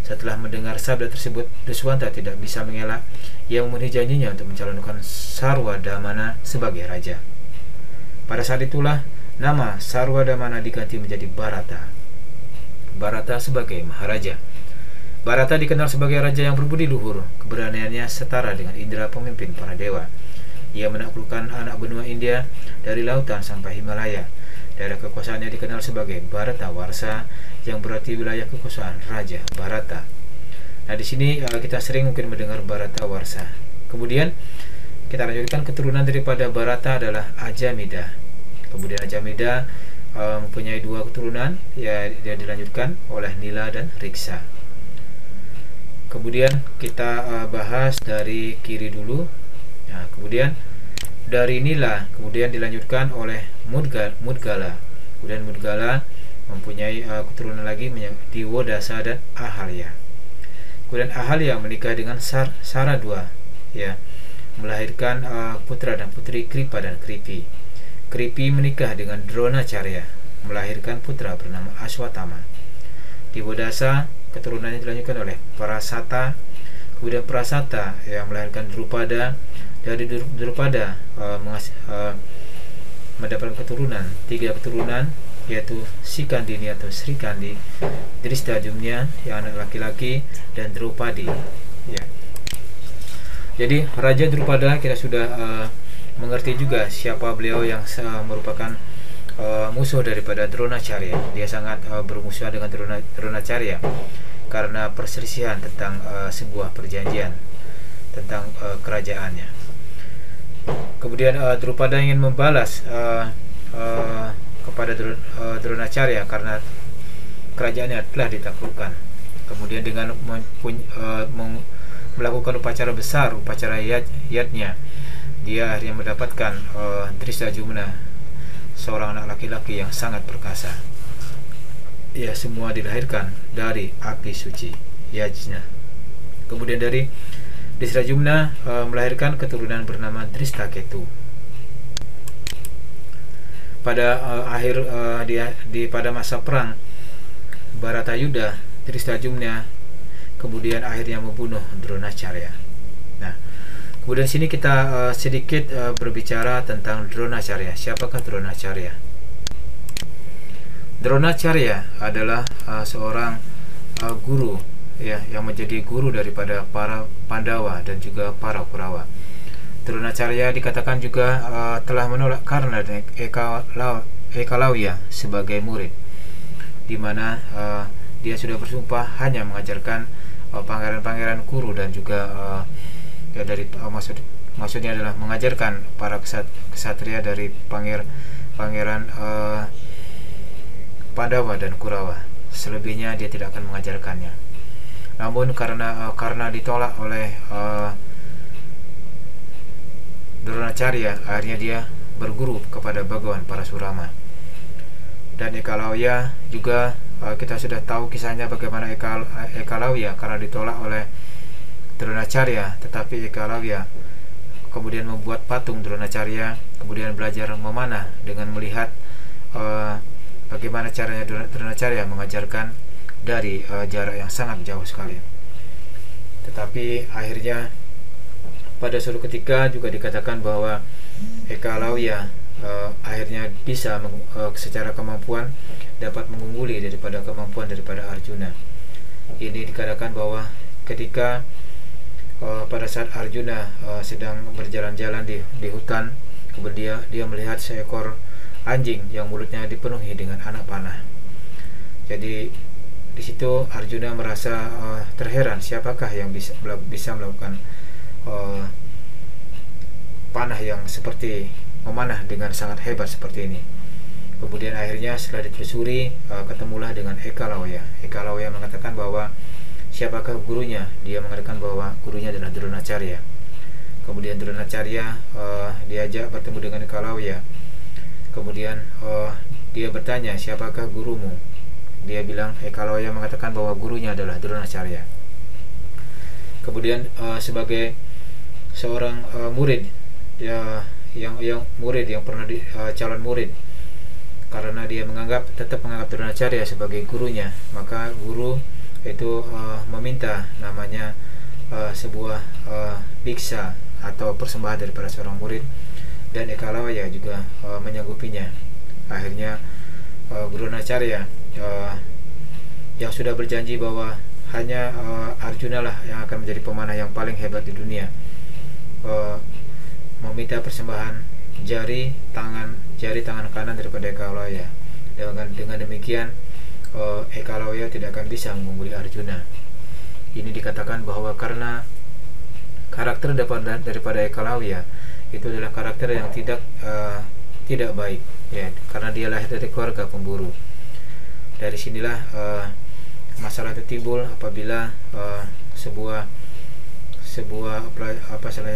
Setelah mendengar sabda tersebut, Duswanta tidak bisa mengelak. Ia memenuhi janjinya untuk mencalonkan Sarwadamana sebagai raja. Pada saat itulah nama Sarwadamana diganti menjadi Bharata. Bharata sebagai maharaja. Bharata dikenal sebagai raja yang berbudi luhur. Keberaniannya setara dengan Indra, pemimpin para dewa. Ia menaklukkan anak benua India dari lautan sampai Himalaya. Daerah kekuasaannya dikenal sebagai Bharatawarsha, yang berarti wilayah kekuasaan Raja Bharata. Nah, di sini kita sering mungkin mendengar Bharatawarsha. Kemudian kita lanjutkan, keturunan daripada Bharata adalah Ajamida. Kemudian Ajamida mempunyai dua keturunan, ya, yang dilanjutkan oleh Nila dan Riksa. Kemudian kita bahas dari kiri dulu. Nah, kemudian dari Nila kemudian dilanjutkan oleh Mudgala. Kemudian Mudgala mempunyai keturunan lagi Diwodasa dan Ahalya. Kemudian Ahalya menikah dengan Saradwa, ya, melahirkan putra dan putri Kripa dan Kripi. Kripi menikah dengan Dronacarya, melahirkan putra bernama Aswatama. Diwodasa keturunannya dilanjutkan oleh Parasata. Kemudian Parasata yang melahirkan Drupada. Dari Drupada mendapatkan keturunan, 3 keturunan, yaitu Sikandini atau Sri Kandi, Drishtajumna yang anak laki-laki, dan Draupadi. Ya. Jadi Raja Drupada kita sudah mengerti juga siapa beliau yang merupakan musuh daripada Dronacharya. Dia sangat bermusuhan dengan Dronacharya karena perselisihan tentang sebuah perjanjian tentang kerajaannya. Kemudian Drupada ingin membalas kepada Dronacharya karena kerajaannya telah ditaklukkan. Kemudian dengan melakukan upacara besar, upacara yadnya, dia akhirnya mendapatkan Drishtajumna, seorang anak laki-laki yang sangat perkasa. Ya, semua dilahirkan dari api suci, yajna. Kemudian dari Drishtajumna melahirkan keturunan bernama Drishtaketu. Pada pada masa perang Bharatayuddha, Drishtajumna kemudian akhirnya membunuh Dronacharya. Nah, kemudian sini kita sedikit berbicara tentang Dronacharya. Siapakah Dronacharya? Dronacharya adalah seorang guru, ya, yang menjadi guru daripada para Pandawa dan juga para Kurawa. Dronacharya dikatakan juga telah menolak Karna dan Ekalawya sebagai murid, di mana dia sudah bersumpah hanya mengajarkan pangeran-pangeran Kuru dan juga ya dari maksudnya adalah mengajarkan para ksatria dari pangeran Pandawa dan Kurawa. Selebihnya dia tidak akan mengajarkannya. Namun karena ditolak oleh Dronacharya, akhirnya dia berguru kepada Bhagawan Parasurama. Dan Ekalawya juga kita sudah tahu kisahnya bagaimana Ekalawya karena ditolak oleh Dronacharya, tetapi Ekalawya kemudian membuat patung Dronacharya, kemudian belajar memanah dengan melihat bagaimana caranya Dronacharya mengajarkan dari jarak yang sangat jauh sekali. Tetapi akhirnya pada suatu ketika juga dikatakan bahwa Ekalawya akhirnya bisa secara kemampuan dapat mengungguli daripada kemampuan daripada Arjuna. Ini dikatakan bahwa ketika pada saat Arjuna sedang berjalan-jalan di hutan, kemudian dia melihat seekor anjing yang mulutnya dipenuhi dengan anak panah. Jadi di situ Arjuna merasa terheran, siapakah yang bisa melakukan panah yang seperti memanah dengan sangat hebat seperti ini. Kemudian akhirnya setelah ditelusuri ketemulah dengan Ekalawya. Ekalawya mengatakan bahwa siapakah gurunya? Dia mengatakan bahwa gurunya adalah Dronacharya. Kemudian Dronacharya diajak bertemu dengan Ekalawya. Kemudian dia bertanya, siapakah gurumu? Dia bilang, Ekalawya mengatakan bahwa gurunya adalah Dronacharya. Kemudian sebagai seorang murid, yang murid yang pernah calon murid, karena dia tetap menganggap Dronacharya sebagai gurunya, maka guru itu meminta namanya sebuah biksa atau persembahan daripada seorang murid, dan Ekalawya juga menyanggupinya. Akhirnya Dronacharya yang sudah berjanji bahwa hanya Arjuna lah yang akan menjadi pemanah yang paling hebat di dunia, meminta persembahan jari tangan kanan daripada Ekalawya. Dengan demikian Ekalawya tidak akan bisa mengungguli Arjuna. Ini dikatakan bahwa karena karakter daripada Ekalawya itu adalah karakter yang tidak baik, ya, karena dia lahir dari keluarga pemburu. Dari sinilah masalah itu timbul apabila sebuah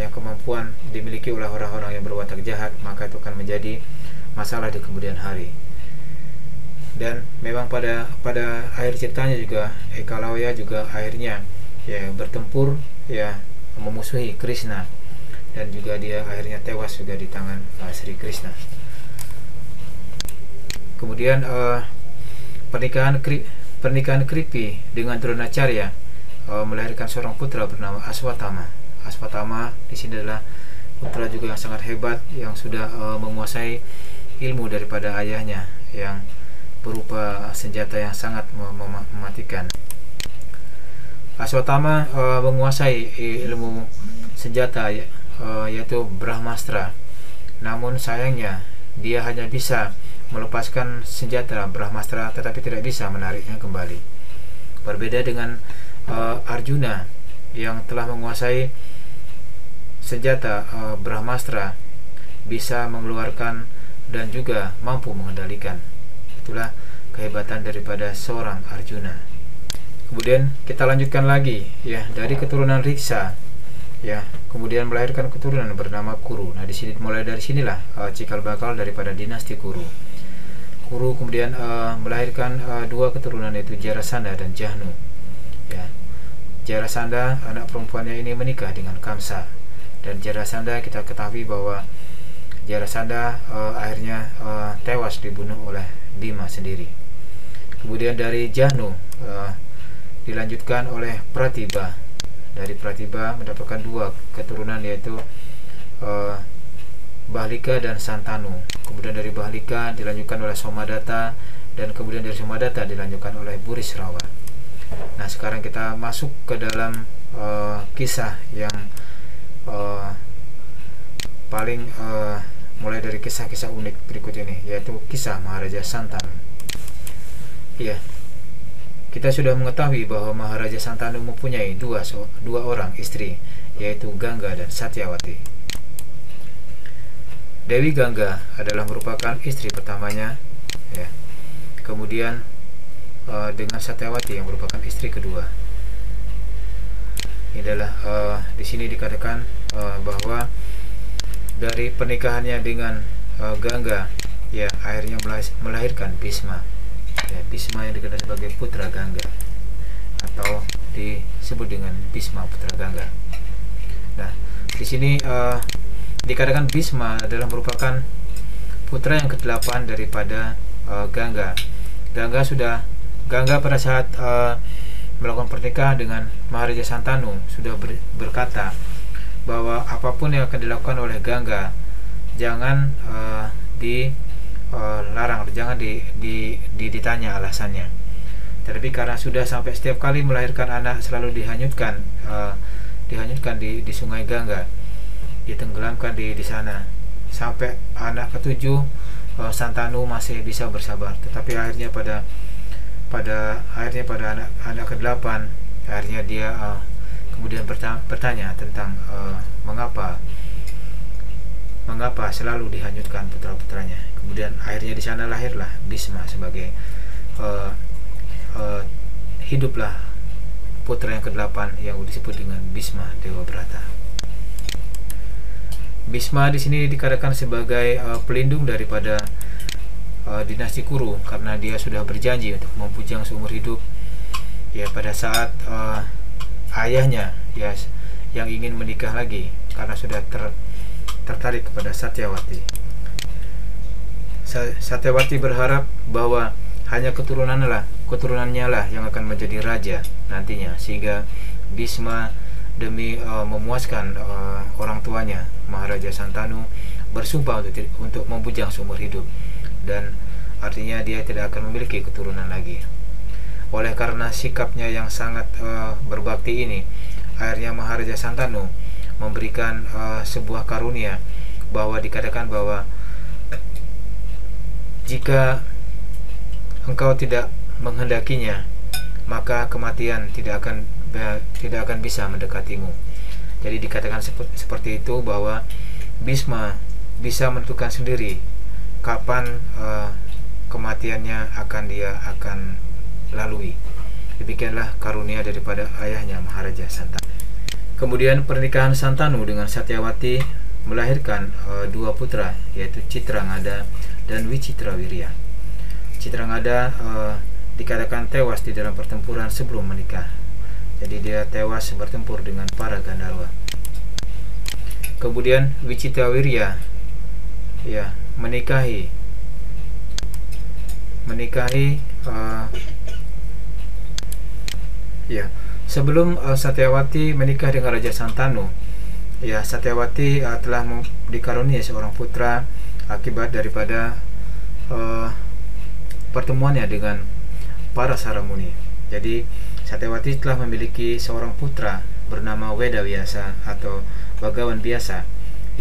kemampuan dimiliki oleh orang-orang yang berwatak jahat, maka itu akan menjadi masalah di kemudian hari. Dan memang pada akhir ceritanya juga Ekalawya juga akhirnya ya bertempur, ya, memusuhi Krishna, dan juga dia akhirnya tewas juga di tangan Sri Krishna. Kemudian pernikahan Kripi dengan Dronacharya melahirkan seorang putra bernama Aswatthama. Aswatthama di sini adalah putra juga yang sangat hebat, yang sudah menguasai ilmu daripada ayahnya, yang berupa senjata yang sangat mematikan. Aswatthama menguasai ilmu senjata, yaitu Brahmastra. Namun sayangnya dia hanya bisa melepaskan senjata Brahmastra tetapi tidak bisa menariknya kembali. Berbeda dengan Arjuna yang telah menguasai senjata Brahmastra, bisa mengeluarkan dan juga mampu mengendalikan. Itulah kehebatan daripada seorang Arjuna. Kemudian kita lanjutkan lagi, ya, dari keturunan Riksa, ya, kemudian melahirkan keturunan bernama Kuru. Nah, di sini mulai dari sinilah cikal bakal daripada dinasti Kuru. Kuru kemudian melahirkan dua keturunan, yaitu Jarasandha dan Jahnu. Ya, Jarasandha anak perempuannya ini menikah dengan Kamsa, dan Jarasandha kita ketahui bahwa Jarasandha akhirnya tewas dibunuh oleh Bima sendiri. Kemudian dari Jahnu dilanjutkan oleh Pratibha. Dari Pratibha mendapatkan dua keturunan, yaitu Bahlika dan Santanu. Kemudian dari Bahlika dilanjutkan oleh Somadatta, dan kemudian dari Somadatta dilanjutkan oleh Burisrawa. Nah, sekarang kita masuk ke dalam kisah yang paling mulai dari kisah-kisah unik berikut ini, yaitu kisah Maharaja Santanu. Ya, kita sudah mengetahui bahwa Maharaja Santanu mempunyai dua orang istri, yaitu Gangga dan Satyawati. Dewi Gangga adalah merupakan istri pertamanya, ya. Kemudian dengan Satyawati yang merupakan istri kedua. Ini adalah di sini dikatakan bahwa dari pernikahannya dengan Gangga, ya, akhirnya melahirkan Bhisma. Ya, Bhisma yang dikenal sebagai putra Gangga, atau disebut dengan Bhisma putra Gangga. Nah, di sini dikatakan Bhisma adalah merupakan putra yang ke-8 daripada Gangga. Gangga pada saat melakukan pernikahan dengan Maharaja Santanu sudah berkata bahwa apapun yang akan dilakukan oleh Gangga jangan dilarang, jangan ditanya alasannya. Tetapi karena sudah sampai setiap kali melahirkan anak selalu dihanyutkan di sungai Gangga, ditenggelamkan di sana sampai anak ke-7, Santanu masih bisa bersabar. Tetapi akhirnya pada anak ke-8, akhirnya dia kemudian bertanya tentang mengapa selalu dihanyutkan putra-putranya. Kemudian akhirnya di sana lahirlah Bhisma sebagai hiduplah putra yang ke-8 yang disebut dengan Bhisma Dewa Brata. Bhisma di sini dikatakan sebagai pelindung daripada dinasti Kuru, karena dia sudah berjanji untuk membujang seumur hidup, ya, pada saat ayahnya, ya, yang ingin menikah lagi karena sudah tertarik kepada Satyawati. Satyawati berharap bahwa hanya keturunannya lah yang akan menjadi raja nantinya, sehingga Bhisma demi memuaskan orang tuanya Maharaja Santanu bersumpah untuk membujang seumur hidup, dan artinya dia tidak akan memiliki keturunan lagi. Oleh karena sikapnya yang sangat berbakti ini, akhirnya Maharaja Santanu memberikan sebuah karunia, bahwa dikatakan bahwa jika engkau tidak menghendakinya, maka kematian tidak akan bisa mendekatimu. Jadi dikatakan seperti itu, bahwa Bhisma bisa menentukan sendiri kapan kematiannya akan lalui. Demikianlah karunia daripada ayahnya Maharaja Santanu. Kemudian pernikahan Santanu dengan Satyawati melahirkan dua putra, yaitu Citrangada dan Wicitrawirya. Citrangada dikatakan tewas di dalam pertempuran sebelum menikah. Jadi dia tewas bertempur dengan para Gandharwa. Kemudian Wicitrawirya, ya, menikahi ya, sebelum Satyawati menikah dengan Raja Santanu, ya, Satyawati telah dikaruniai seorang putra akibat daripada pertemuannya dengan para Saramuni. Jadi Satyawati telah memiliki seorang putra bernama Wedawyasa atau Bagawan Biasa,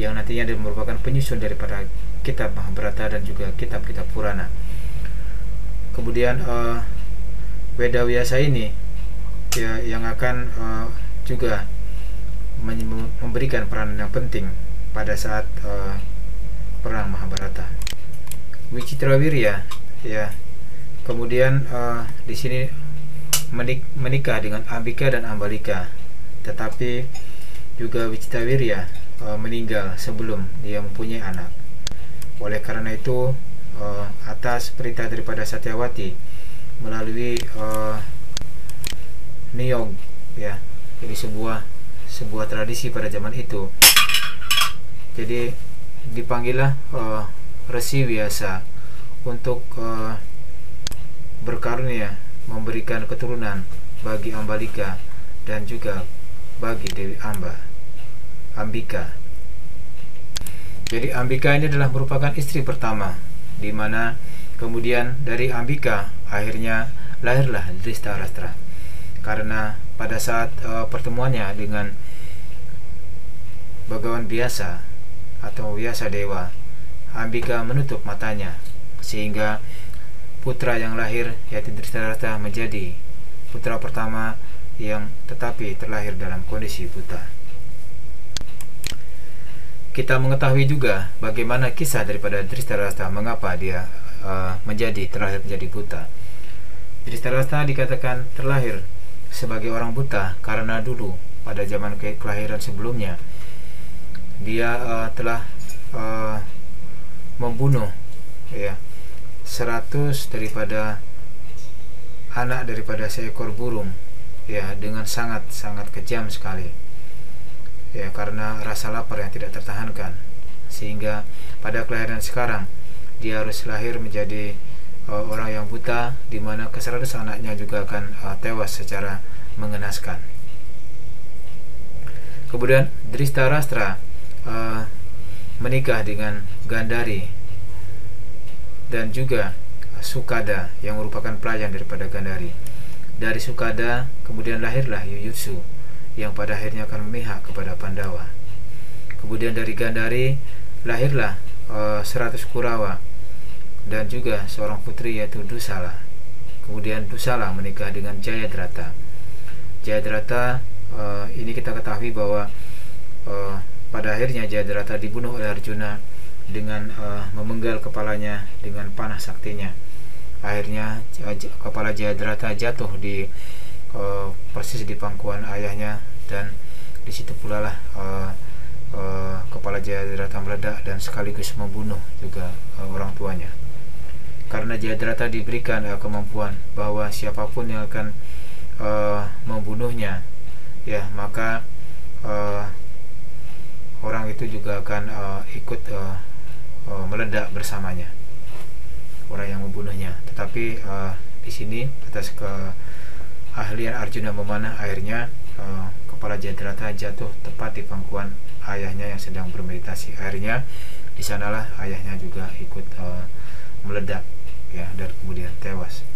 yang nantinya merupakan penyusun daripada kitab Mahabharata dan juga kitab-kitab Purana. Kemudian Wedawyasa ini ya, yang akan juga memberikan peranan yang penting pada saat perang Mahabharata. Wicitrawirya ya, kemudian di sini menikah dengan Ambika dan Ambalika, tetapi juga Wicitrawirya meninggal sebelum dia mempunyai anak. Oleh karena itu atas perintah daripada Satyawati melalui niyog ya, jadi sebuah tradisi pada zaman itu, jadi dipanggillah Resi Vyasa untuk berkarunia memberikan keturunan bagi Ambalika dan juga bagi Dewi Ambika. Jadi Ambika ini adalah merupakan istri pertama, di mana kemudian dari Ambika akhirnya lahirlah Dhritarashtra, karena pada saat pertemuannya dengan Bagawan Biasa atau Vyasa Dewa, Ambika menutup matanya sehingga putra yang lahir yaitu Dhritarashtra menjadi putra pertama yang tetapi terlahir dalam kondisi buta. Kita mengetahui juga bagaimana kisah daripada Dhritarashtra, mengapa dia terlahir menjadi buta. Dhritarashtra dikatakan terlahir sebagai orang buta karena dulu pada zaman kelahiran sebelumnya dia telah membunuh ya 100 daripada anak daripada seekor burung ya, dengan sangat kejam sekali ya, karena rasa lapar yang tidak tertahankan, sehingga pada kelahiran sekarang dia harus lahir menjadi orang yang buta, di mana ke-100 anaknya juga akan tewas secara mengenaskan. Kemudian Dhritarashtra menikah dengan Gandhari dan juga Sukada yang merupakan pelayan daripada Gandhari. Dari Sukada kemudian lahirlah Yuyutsu yang pada akhirnya akan memihak kepada Pandawa. Kemudian dari Gandhari lahirlah 100 Kurawa dan juga seorang putri yaitu Dusala. Kemudian Dusala menikah dengan Jayadrata. Jayadrata ini kita ketahui bahwa pada akhirnya Jayadrata dibunuh oleh Arjuna dengan memenggal kepalanya dengan panah saktinya. Akhirnya kepala Jayadrata jatuh di persis di pangkuan ayahnya, dan di situ pula lah kepala Jayadrata meledak dan sekaligus membunuh juga orang tuanya. Karena Jayadrata diberikan kemampuan bahwa siapapun yang akan membunuhnya ya, maka orang itu juga akan ikut meledak bersamanya, orang yang membunuhnya. Tetapi di sini atas keahlian Arjuna memanah, akhirnya kepala Jayadrata jatuh tepat di pangkuan ayahnya yang sedang bermeditasi. Akhirnya di sanalah ayahnya juga ikut meledak ya, dan kemudian tewas.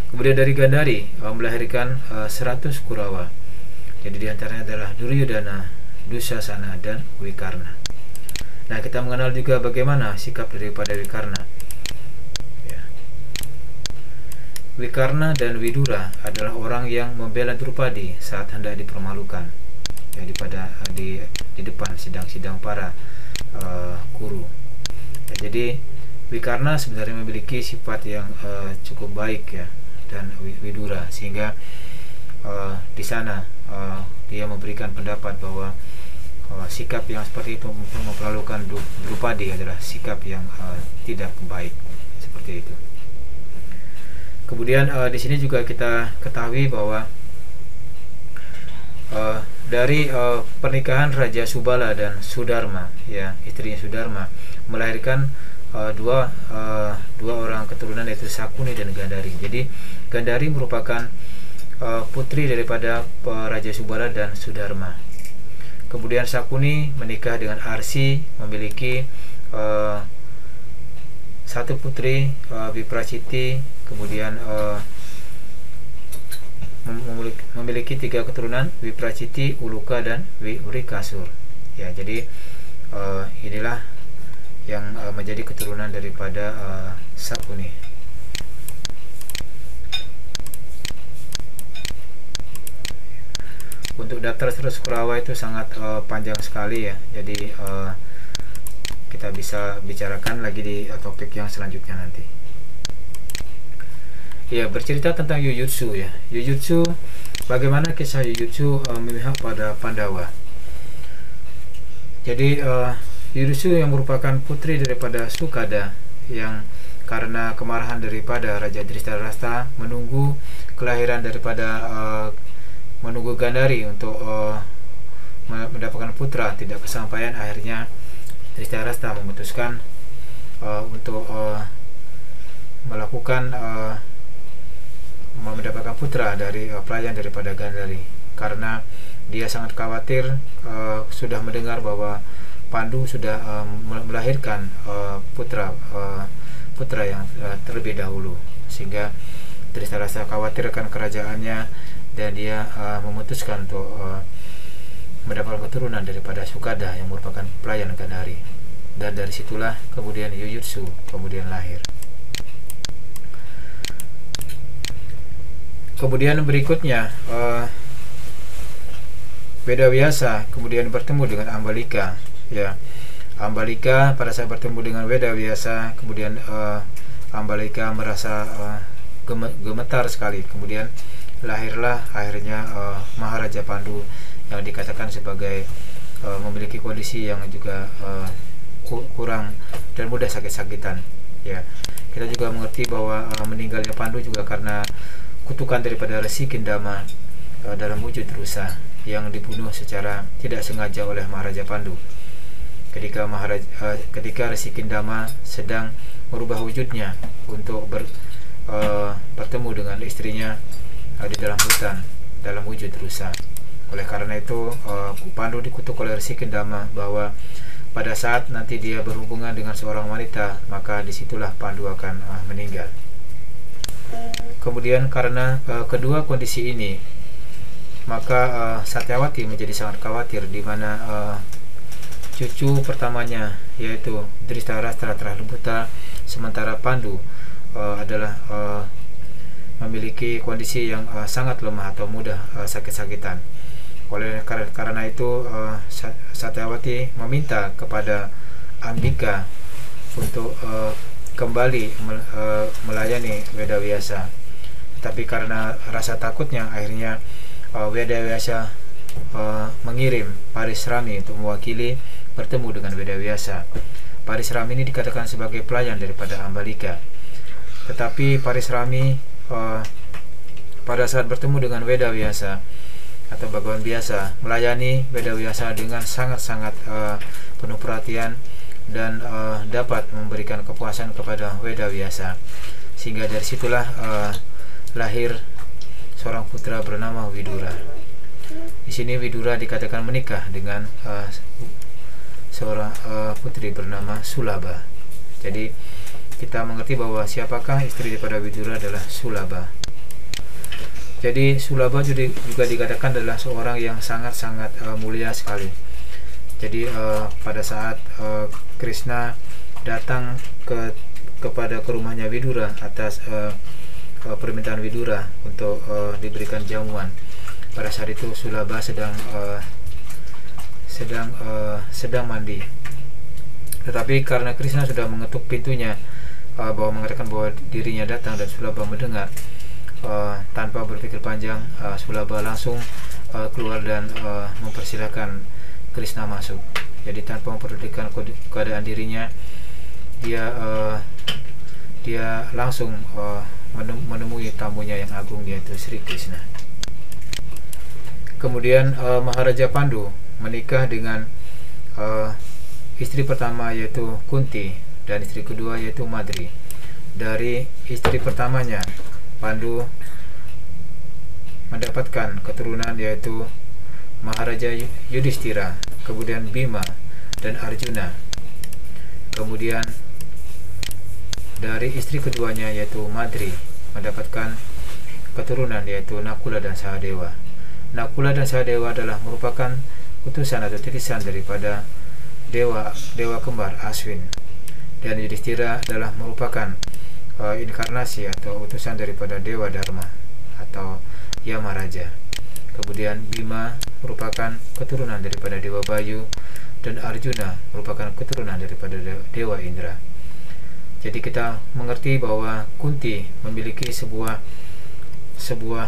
Kemudian dari Gandhari melahirkan 100 Kurawa. Jadi diantaranya adalah Duryodhana, Dusasana, dan Wikarna. Nah, kita mengenal juga bagaimana sikap daripada Wikarna ya. Wikarna dan Widura adalah orang yang membela Drupadi saat hendak dipermalukan ya, di depan sidang-sidang para Kuru ya. Jadi Wikarna sebenarnya memiliki sifat yang cukup baik ya, dan Widura, sehingga di sana dia memberikan pendapat bahwa sikap yang seperti itu memperlakukan Drupadi adalah sikap yang tidak baik, seperti itu. Kemudian di sini juga kita ketahui bahwa dari pernikahan Raja Subala dan Sudarma ya, istrinya Sudarma melahirkan dua orang keturunan, yaitu Sakuni dan Gandhari. Jadi Gandhari merupakan putri daripada Raja Subala dan Sudarma. Kemudian Sakuni menikah dengan Arsi, memiliki satu putri Viprachiti, kemudian memiliki 3 keturunan, Viprachiti, Uluka, dan Wrikasur. Ya, jadi inilah yang menjadi keturunan daripada Sakuni. Untuk daftar saudara Sukurawa itu sangat panjang sekali ya. Jadi kita bisa bicarakan lagi di topik yang selanjutnya nanti. Ya, bercerita tentang Jujutsu ya. Jujutsu, bagaimana kisah Jujutsu memihak pada Pandawa. Jadi Jujutsu yang merupakan putri daripada Sukada, yang karena kemarahan daripada Raja Drishtarashta menunggu kelahiran daripada menunggu Gandhari untuk mendapatkan putra, tidak kesampaian, akhirnya Drishtarashta memutuskan untuk melakukan mendapatkan putra dari pelayan daripada Gandhari, karena dia sangat khawatir sudah mendengar bahwa Pandu sudah melahirkan putra yang terlebih dahulu, sehingga Drishtarashta khawatir akan kerajaannya, dan dia memutuskan untuk mendapatkan keturunan daripada Sukada yang merupakan pelayan Gandhari. Dan dari situlah kemudian Jujutsu kemudian lahir. Kemudian berikutnya Vedavyasa kemudian bertemu dengan Ambalika ya. Ambalika pada saat bertemu dengan Vedavyasa, kemudian Ambalika merasa gemetar sekali. Kemudian lahirlah akhirnya Maharaja Pandu yang dikatakan sebagai memiliki kondisi yang juga kurang dan mudah sakit-sakitan ya. Kita juga mengerti bahwa meninggalnya Pandu juga karena kutukan daripada Resi Kindama dalam wujud rusa yang dibunuh secara tidak sengaja oleh Maharaja Pandu ketika Resi Kindama sedang merubah wujudnya untuk bertemu dengan istrinya di dalam hutan dalam wujud rusa. Oleh karena itu Pandu dikutuk oleh Resi Kindama bahwa pada saat nanti dia berhubungan dengan seorang wanita, maka disitulah Pandu akan meninggal. Kemudian karena kedua kondisi ini, maka Satyawati menjadi sangat khawatir, di mana cucu pertamanya yaitu Drishtarashta telah buta, sementara Pandu adalah memiliki kondisi yang sangat lemah atau mudah sakit-sakitan. Oleh karena itu Satyawati meminta kepada Ambika untuk kembali melayani Vedavyasa. Tapi karena rasa takutnya, akhirnya Vedavyasa mengirim Parisrami untuk mewakili bertemu dengan Vedavyasa. Parisrami ini dikatakan sebagai pelayan daripada Ambalika. Tetapi Parisrami pada saat bertemu dengan Vedavyasa atau Bhagawan biasa melayani Vedavyasa dengan sangat-sangat penuh perhatian dan dapat memberikan kepuasan kepada Vedavyasa, sehingga dari situlah lahir seorang putra bernama Widura. Di sini Widura dikatakan menikah dengan seorang putri bernama Sulaba. Jadi kita mengerti bahwa siapakah istri daripada Widura adalah Sulaba. Jadi Sulaba juga dikatakan adalah seorang yang sangat-sangat mulia sekali. Jadi pada saat Krishna datang kepada rumahnya Widura atas permintaan Widura untuk diberikan jamuan, pada saat itu Sulaba sedang mandi. Tetapi karena Krishna sudah mengetuk pintunya, bahwa mengatakan bahwa dirinya datang, dan Sulaba mendengar, tanpa berpikir panjang Sulaba langsung keluar dan mempersilahkan Krishna masuk. Jadi tanpa memperdulikan keadaan dirinya, dia langsung menemui tamunya yang agung, yaitu Sri Krishna. Kemudian Maharaja Pandu menikah dengan istri pertama yaitu Kunti, dan istri kedua yaitu Madri. Dari istri pertamanya Pandu mendapatkan keturunan yaitu Maharaja Yudhishthira, kemudian Bima dan Arjuna. Kemudian dari istri keduanya yaitu Madri mendapatkan keturunan yaitu Nakula dan Sahadewa. Nakula dan Sahadewa adalah merupakan utusan atau titisan daripada dewa kembar Aswin, dan Yudhistira adalah merupakan inkarnasi atau utusan daripada dewa Dharma atau Yamaraja. Kemudian Bima merupakan keturunan daripada dewa Bayu, dan Arjuna merupakan keturunan daripada dewa Indra. Jadi kita mengerti bahwa Kunti memiliki sebuah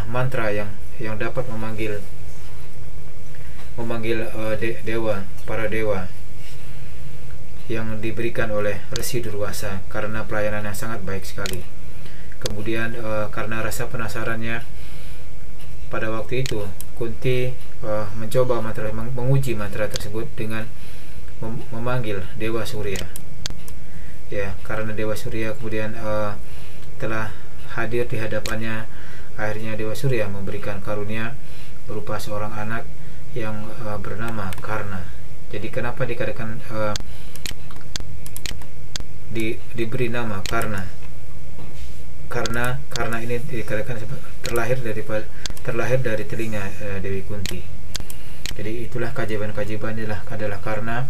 mantra yang dapat memanggil para dewa yang diberikan oleh Resi Durwasa karena pelayanan yang sangat baik sekali. Kemudian karena rasa penasarannya pada waktu itu, Kunti mencoba menguji mantra tersebut dengan memanggil Dewa Surya. Ya, karena Dewa Surya kemudian telah hadir di hadapannya, akhirnya Dewa Surya memberikan karunia berupa seorang anak yang bernama Karna. Jadi kenapa dikatakan diberi nama Karna? Karena ini dikatakan terlahir dari telinga Dewi Kunti. Jadi itulah keajaiban adalah Karna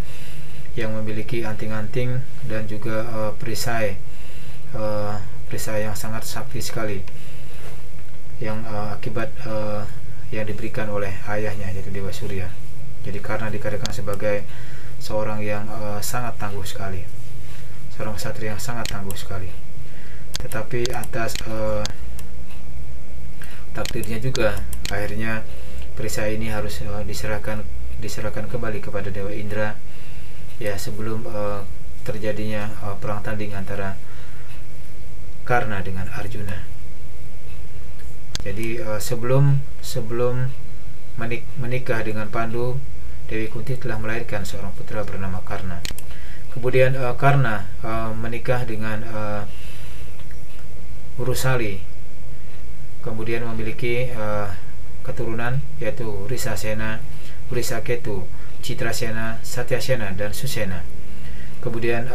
yang memiliki anting-anting dan juga perisai yang sangat sakti sekali, yang akibat yang diberikan oleh ayahnya yaitu Dewa Surya. Jadi karena dikatakan sebagai seorang yang sangat tangguh sekali, seorang ksatria yang sangat tangguh sekali. Tetapi atas takdirnya juga akhirnya perisai ini harus diserahkan kembali kepada Dewa Indra, ya, sebelum terjadinya perang tanding antara Karna dengan Arjuna. Jadi sebelum menikah dengan Pandu, Dewi Kunti telah melahirkan seorang putra bernama Karna. Kemudian Karna menikah dengan Urusali, kemudian memiliki keturunan yaitu Risasena, Urisaketu, Citrasena, Satyasena, dan Susena. Kemudian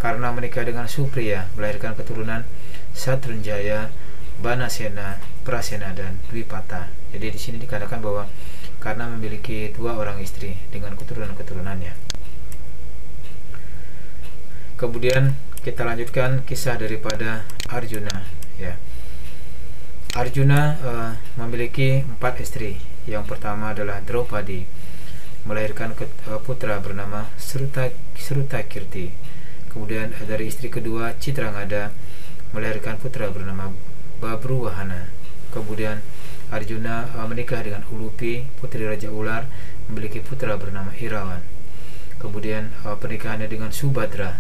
Karna menikah dengan Supriya, melahirkan keturunan Satrunjaya, Banasena, Prasena, dan Dwipata. Jadi di sini dikatakan bahwa Karna memiliki 2 orang istri dengan keturunan-keturunannya. Kemudian kita lanjutkan kisah daripada Arjuna, ya. Arjuna memiliki 4 istri. Yang pertama adalah Draupadi, melahirkan putra bernama Srutakirti. Kemudian dari istri kedua Citrangada, melahirkan putra bernama Babruwahana. Kemudian Arjuna menikah dengan Ulupi, putri Raja Ular, memiliki putra bernama Irawan. Kemudian pernikahannya dengan Subadra,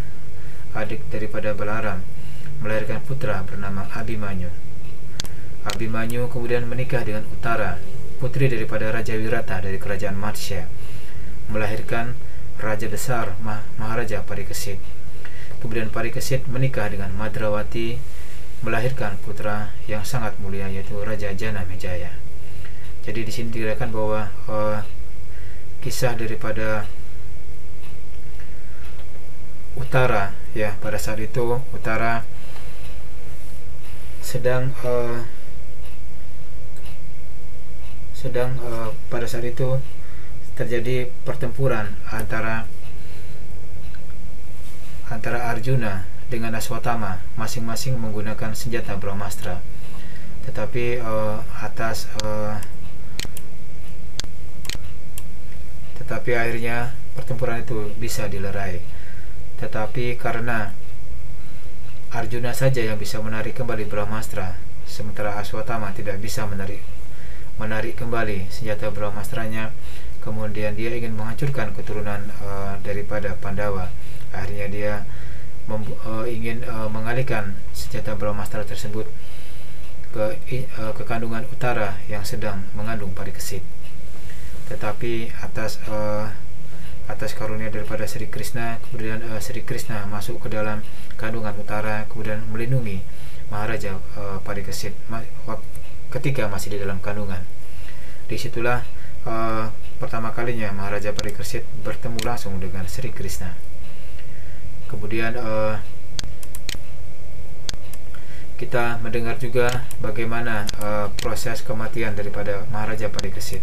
adik daripada Balaram, melahirkan putra bernama Abimanyu. Abimanyu kemudian menikah dengan Uttara, putri daripada Raja Wirata dari kerajaan Matsya, melahirkan Raja besar Maharaja Parikesit. Kemudian Parikesit menikah dengan Madrawati, melahirkan putra yang sangat mulia yaitu Raja Janamejaya. Jadi di sini dikatakan bahwa kisah daripada Uttara, ya, pada saat itu Uttara sedang pada saat itu terjadi pertempuran antara Arjuna dengan Aswatama, masing-masing menggunakan senjata Brahmastra. Tetapi akhirnya pertempuran itu bisa dilerai. Tetapi karena Arjuna saja yang bisa menarik kembali Brahmastra, sementara Aswatama tidak bisa menarik kembali senjata Brahmastranya, kemudian dia ingin menghancurkan keturunan daripada Pandawa. Akhirnya dia ingin mengalihkan senjata Brahmastra tersebut ke kandungan Uttara yang sedang mengandung Parikesit. Tetapi atas karunia daripada Sri Krishna, kemudian Sri Krishna masuk ke dalam kandungan Uttara, kemudian melindungi Maharaja Parikesit ketika masih di dalam kandungan. Disitulah pertama kalinya Maharaja Parikesit bertemu langsung dengan Sri Krishna. Kemudian kita mendengar juga bagaimana proses kematian daripada Maharaja Parikesit.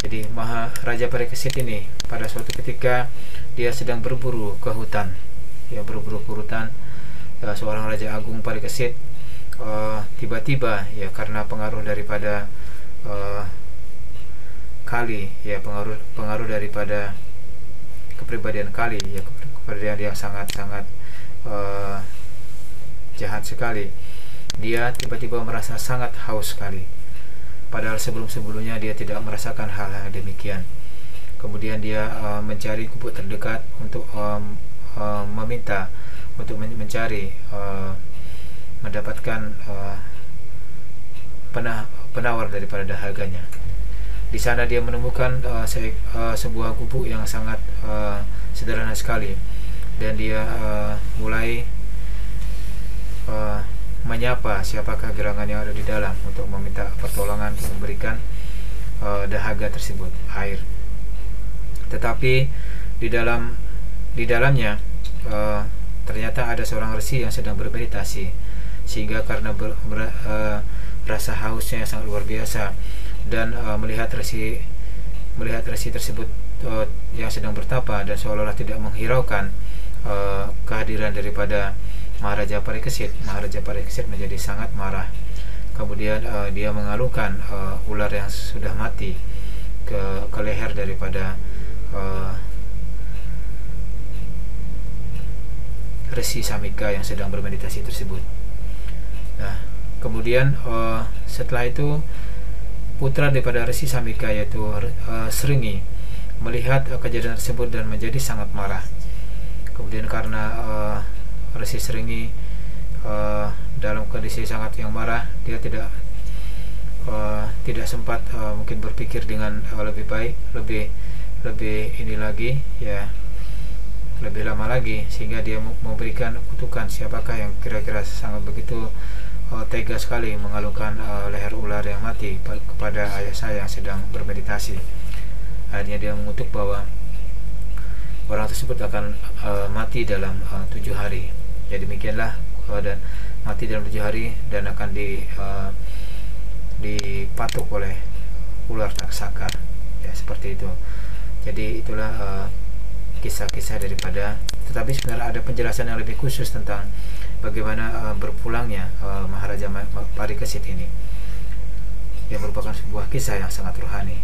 Jadi Maharaja Parikesit ini pada suatu ketika dia sedang berburu ke hutan, seorang Raja Agung Parikesit tiba-tiba ya karena pengaruh daripada Kali, ya pengaruh daripada kepribadian Kali, ya kepribadian yang sangat-sangat jahat sekali. Dia tiba-tiba merasa sangat haus sekali, padahal sebelum-sebelumnya dia tidak merasakan hal-hal demikian. Kemudian dia mencari gubuk terdekat untuk meminta untuk mencari mendapatkan penawar daripada dahaganya. Di sana dia menemukan sebuah gubuk yang sangat sederhana sekali, dan dia mulai menyapa siapakah gerangan yang ada di dalam untuk meminta pertolongan untuk memberikan dahaga tersebut air. Tetapi di dalamnya ternyata ada seorang resi yang sedang bermeditasi, sehingga karena rasa hausnya yang sangat luar biasa dan melihat resi tersebut yang sedang bertapa dan seolah-olah tidak menghiraukan kehadiran daripada Maharaja Parikesit. Maharaja Parikesit menjadi sangat marah. Kemudian dia mengalungkan ular yang sudah mati ke leher daripada Resi Samika yang sedang bermeditasi tersebut. Nah, kemudian setelah itu putra daripada Resi Samika yaitu Seringi melihat kejadian tersebut dan menjadi sangat marah. Kemudian karena Resi Seringi dalam kondisi sangat yang marah, dia tidak sempat mungkin berpikir dengan lebih baik, lebih ini lagi ya, lebih lama lagi, sehingga dia memberikan kutukan siapakah yang kira-kira sangat begitu tega sekali mengalungkan leher ular yang mati kepada ayah saya yang sedang bermeditasi. Akhirnya dia mengutuk bahwa orang tersebut akan mati dalam 7 hari. Ya demikianlah, dan mati dalam 7 hari dan akan dipatuk oleh ular raksasa. Ya seperti itu. Jadi itulah kisah-kisah daripada, tetapi sebenarnya ada penjelasan yang lebih khusus tentang bagaimana berpulangnya Maharaja Parikesit ini, yang merupakan sebuah kisah yang sangat rohani.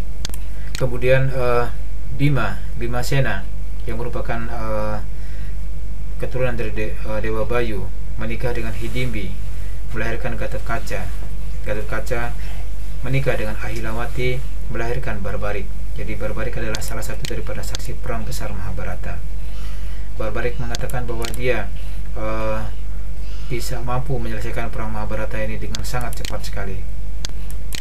Kemudian Bimasena yang merupakan keturunan dari Dewa Bayu menikah dengan Hidimbi, melahirkan Gatotkaca. Gatotkaca menikah dengan Ahilawati, melahirkan Barbarik. Jadi Barbarik adalah salah satu daripada saksi perang besar Mahabharata. Barbarik mengatakan bahwa dia bisa mampu menyelesaikan perang Mahabharata ini dengan sangat cepat sekali.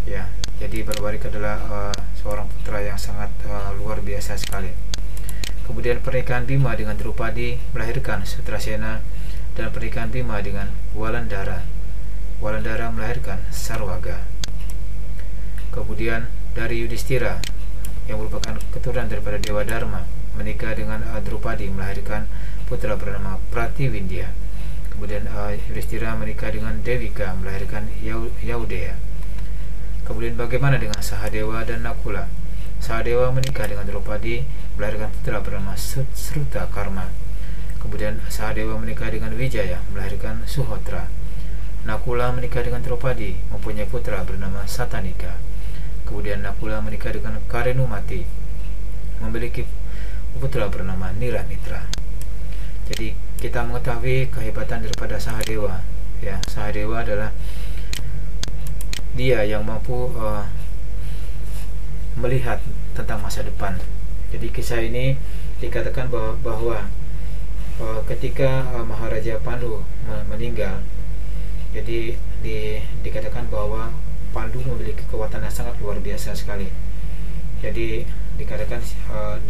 Ya, jadi Barbarik adalah seorang putra yang sangat luar biasa sekali. Kemudian pernikahan Bima dengan Drupadi melahirkan Sutrasena, dan pernikahan Bima dengan Walandara. Walandara melahirkan Sarwaga. Kemudian dari Yudhistira yang merupakan keturunan daripada Dewa Dharma menikah dengan Drupadi, melahirkan putra bernama Pratiwindya. Kemudian Yudhistira menikah dengan Devika, melahirkan Yaudaya. Kemudian bagaimana dengan Sahadewa dan Nakula? Sahadewa menikah dengan Drupadi, melahirkan putra bernama Sruta Karma. Kemudian Sahadewa menikah dengan Wijaya, melahirkan Suhotra. Nakula menikah dengan Drupadi, mempunyai putra bernama Satanika. Kemudian Nakula menikah dengan Karenumati, memiliki putra bernama Niramitra. Jadi kita mengetahui kehebatan daripada Sahadewa. Ya, Sahadewa adalah dia yang mampu melihat tentang masa depan. Jadi kisah ini dikatakan bahwa ketika Maharaja Pandu meninggal, jadi dikatakan bahwa Pandu memiliki kekuatan yang sangat luar biasa sekali. Jadi dikatakan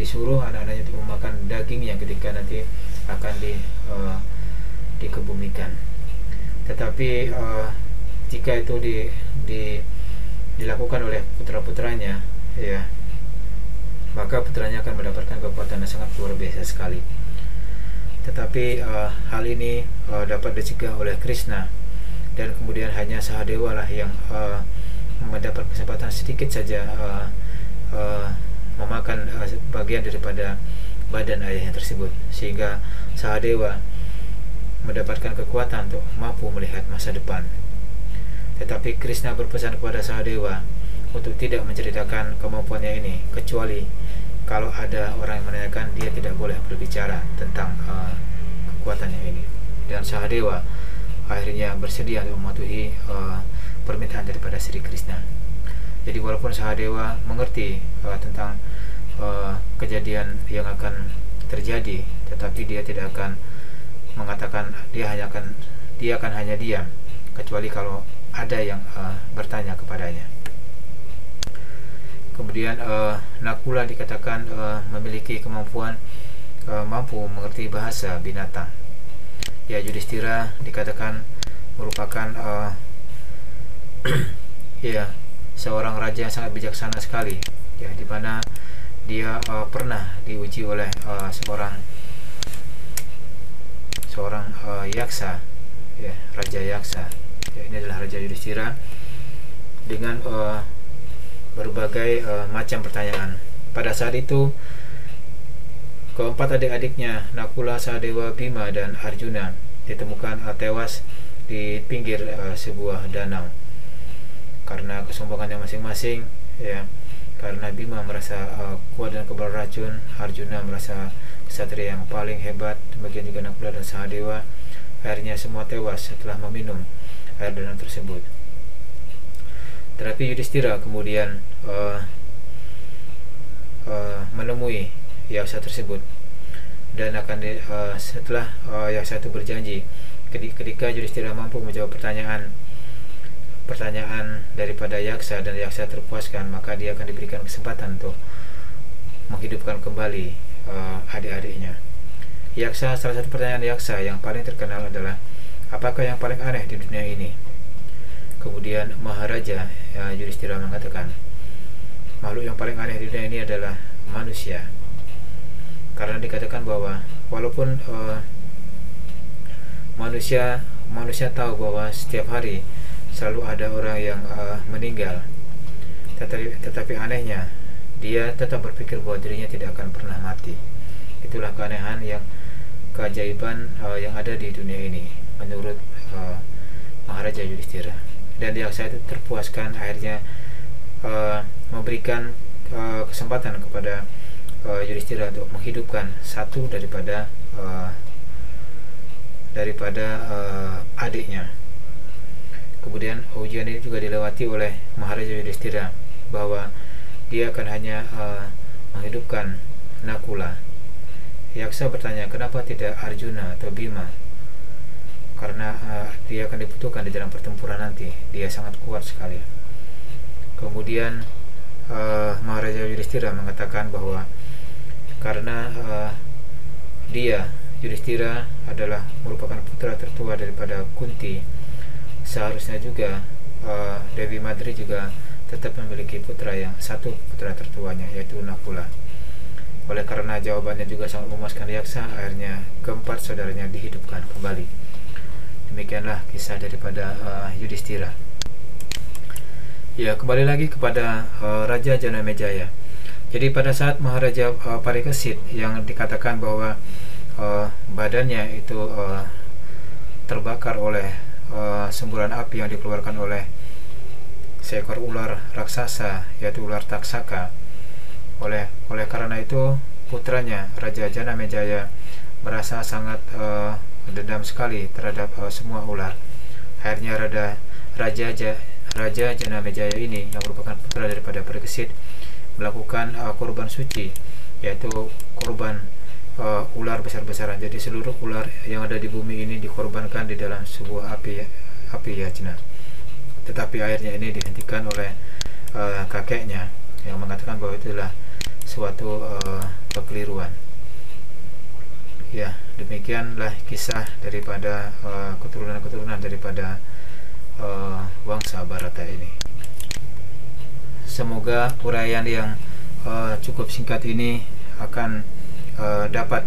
disuruh anak-anaknya untuk memakan daging yang ketika nanti akan dikebumikan. Tetapi jika itu dilakukan oleh putra-putranya, ya, maka putranya akan mendapatkan kekuatan yang sangat luar biasa sekali. Tetapi hal ini dapat dicegah oleh Krishna dan kemudian hanya Sahadewa lah yang mendapat kesempatan sedikit saja memakan bagian daripada badan ayahnya tersebut, sehingga Sahadewa mendapatkan kekuatan untuk mampu melihat masa depan. Tetapi Krishna berpesan kepada Sahadewa untuk tidak menceritakan kemampuannya ini, kecuali kalau ada orang yang menanyakan, dia tidak boleh berbicara tentang kekuatannya ini. Dan Sahadewa akhirnya bersedia untuk mematuhi permintaan daripada Sri Krishna. Jadi walaupun Sahadewa mengerti tentang kejadian yang akan terjadi, tetapi dia tidak akan mengatakan, dia akan hanya diam, kecuali kalau ada yang bertanya kepadanya. Kemudian Nakula dikatakan memiliki kemampuan mampu mengerti bahasa binatang. Ya, Yudhistira dikatakan merupakan ya, seorang raja yang sangat bijaksana sekali, ya, di mana dia pernah diuji oleh seorang yaksa, ya, raja yaksa. Ya, ini adalah Raja Yudhistira dengan berbagai macam pertanyaan. Pada saat itu keempat adik-adiknya, Nakula, Sahadewa, Bima, dan Arjuna, ditemukan tewas di pinggir sebuah danau karena kesombongannya masing-masing, ya. Karena Bima merasa kuat dan kebal racun, Arjuna merasa ksatria yang paling hebat, demikian juga Nakula dan Sahadewa. Akhirnya semua tewas setelah meminum air danau tersebut. Tetapi Yudhistira kemudian menemui yaksa tersebut, dan akan setelah yaksa itu berjanji, ketika Yudhistira mampu menjawab pertanyaan daripada yaksa dan yaksa terpuaskan, maka dia akan diberikan kesempatan untuk menghidupkan kembali adik-adiknya. Yaksa, salah satu pertanyaan yaksa yang paling terkenal adalah, apakah yang paling aneh di dunia ini? Kemudian Maharaja Yudhistira mengatakan, makhluk yang paling aneh di dunia ini adalah manusia. Karena dikatakan bahwa walaupun manusia tahu bahwa setiap hari selalu ada orang yang meninggal, tetapi anehnya dia tetap berpikir bahwa dirinya tidak akan pernah mati. Itulah keanehan keajaiban yang ada di dunia ini menurut Maharaja Yudhistira. Dan yaksa itu terpuaskan, akhirnya memberikan kesempatan kepada Yudhistira untuk menghidupkan satu daripada adiknya. Kemudian ujian ini juga dilewati oleh Maharaja Yudhistira, bahwa dia akan hanya menghidupkan Nakula. Yaksa bertanya, kenapa tidak Arjuna atau Bima? Karena dia akan dibutuhkan di dalam pertempuran nanti, dia sangat kuat sekali. Kemudian Maharaja Yudhistira mengatakan bahwa karena dia, Yudhistira, adalah merupakan putra tertua daripada Kunti, seharusnya juga Dewi Madri juga tetap memiliki putra tertuanya, yaitu Nakula. Oleh karena jawabannya juga sangat memuaskan yaksa, akhirnya keempat saudaranya dihidupkan kembali. Demikianlah kisah daripada Yudhistira. Ya, kembali lagi kepada Raja Janamejaya. Jadi pada saat Maharaja Parikesit yang dikatakan bahwa badannya itu terbakar oleh semburan api yang dikeluarkan oleh seekor ular raksasa, yaitu ular Taksaka. Oleh karena itu putranya Raja Janamejaya merasa sangat dendam sekali terhadap semua ular. Akhirnya Raja Janamejaya ini yang merupakan putra daripada Parikesit melakukan korban suci, yaitu korban ular besar-besaran. Jadi seluruh ular yang ada di bumi ini dikorbankan di dalam sebuah api yajna. Tetapi akhirnya ini dihentikan oleh kakeknya yang mengatakan bahwa itu adalah suatu kekeliruan. Ya, demikianlah kisah daripada keturunan-keturunan daripada Wangsa Bharata ini. Semoga uraian yang cukup singkat ini akan dapat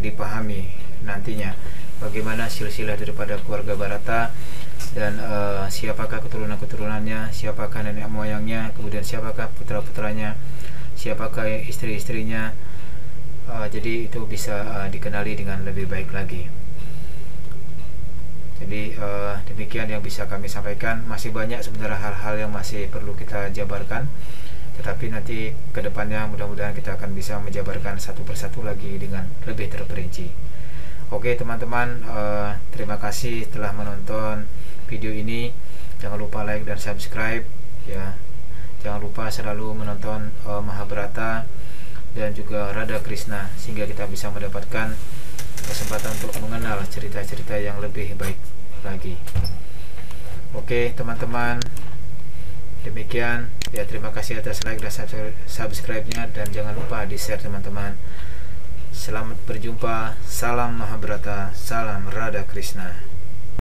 dipahami nantinya bagaimana silsilah daripada keluarga Bharata, dan siapakah keturunan-keturunannya, siapakah nenek moyangnya, kemudian siapakah putra-putranya, siapakah istri-istrinya. Jadi itu bisa dikenali dengan lebih baik lagi. Jadi demikian yang bisa kami sampaikan. Masih banyak sebenarnya hal-hal yang masih perlu kita jabarkan, tetapi nanti kedepannya mudah-mudahan kita akan bisa menjabarkan satu persatu lagi dengan lebih terperinci. Oke teman-teman, terima kasih telah menonton video ini. Jangan lupa like dan subscribe ya. Jangan lupa selalu menonton Mahabharata dan juga Radha Krishna, sehingga kita bisa mendapatkan kesempatan untuk mengenal cerita-cerita yang lebih baik lagi. Oke teman-teman, demikian ya. Terima kasih atas like dan subscribe-nya, dan jangan lupa di share teman-teman. Selamat berjumpa. Salam Mahabharata, salam Radha Krishna.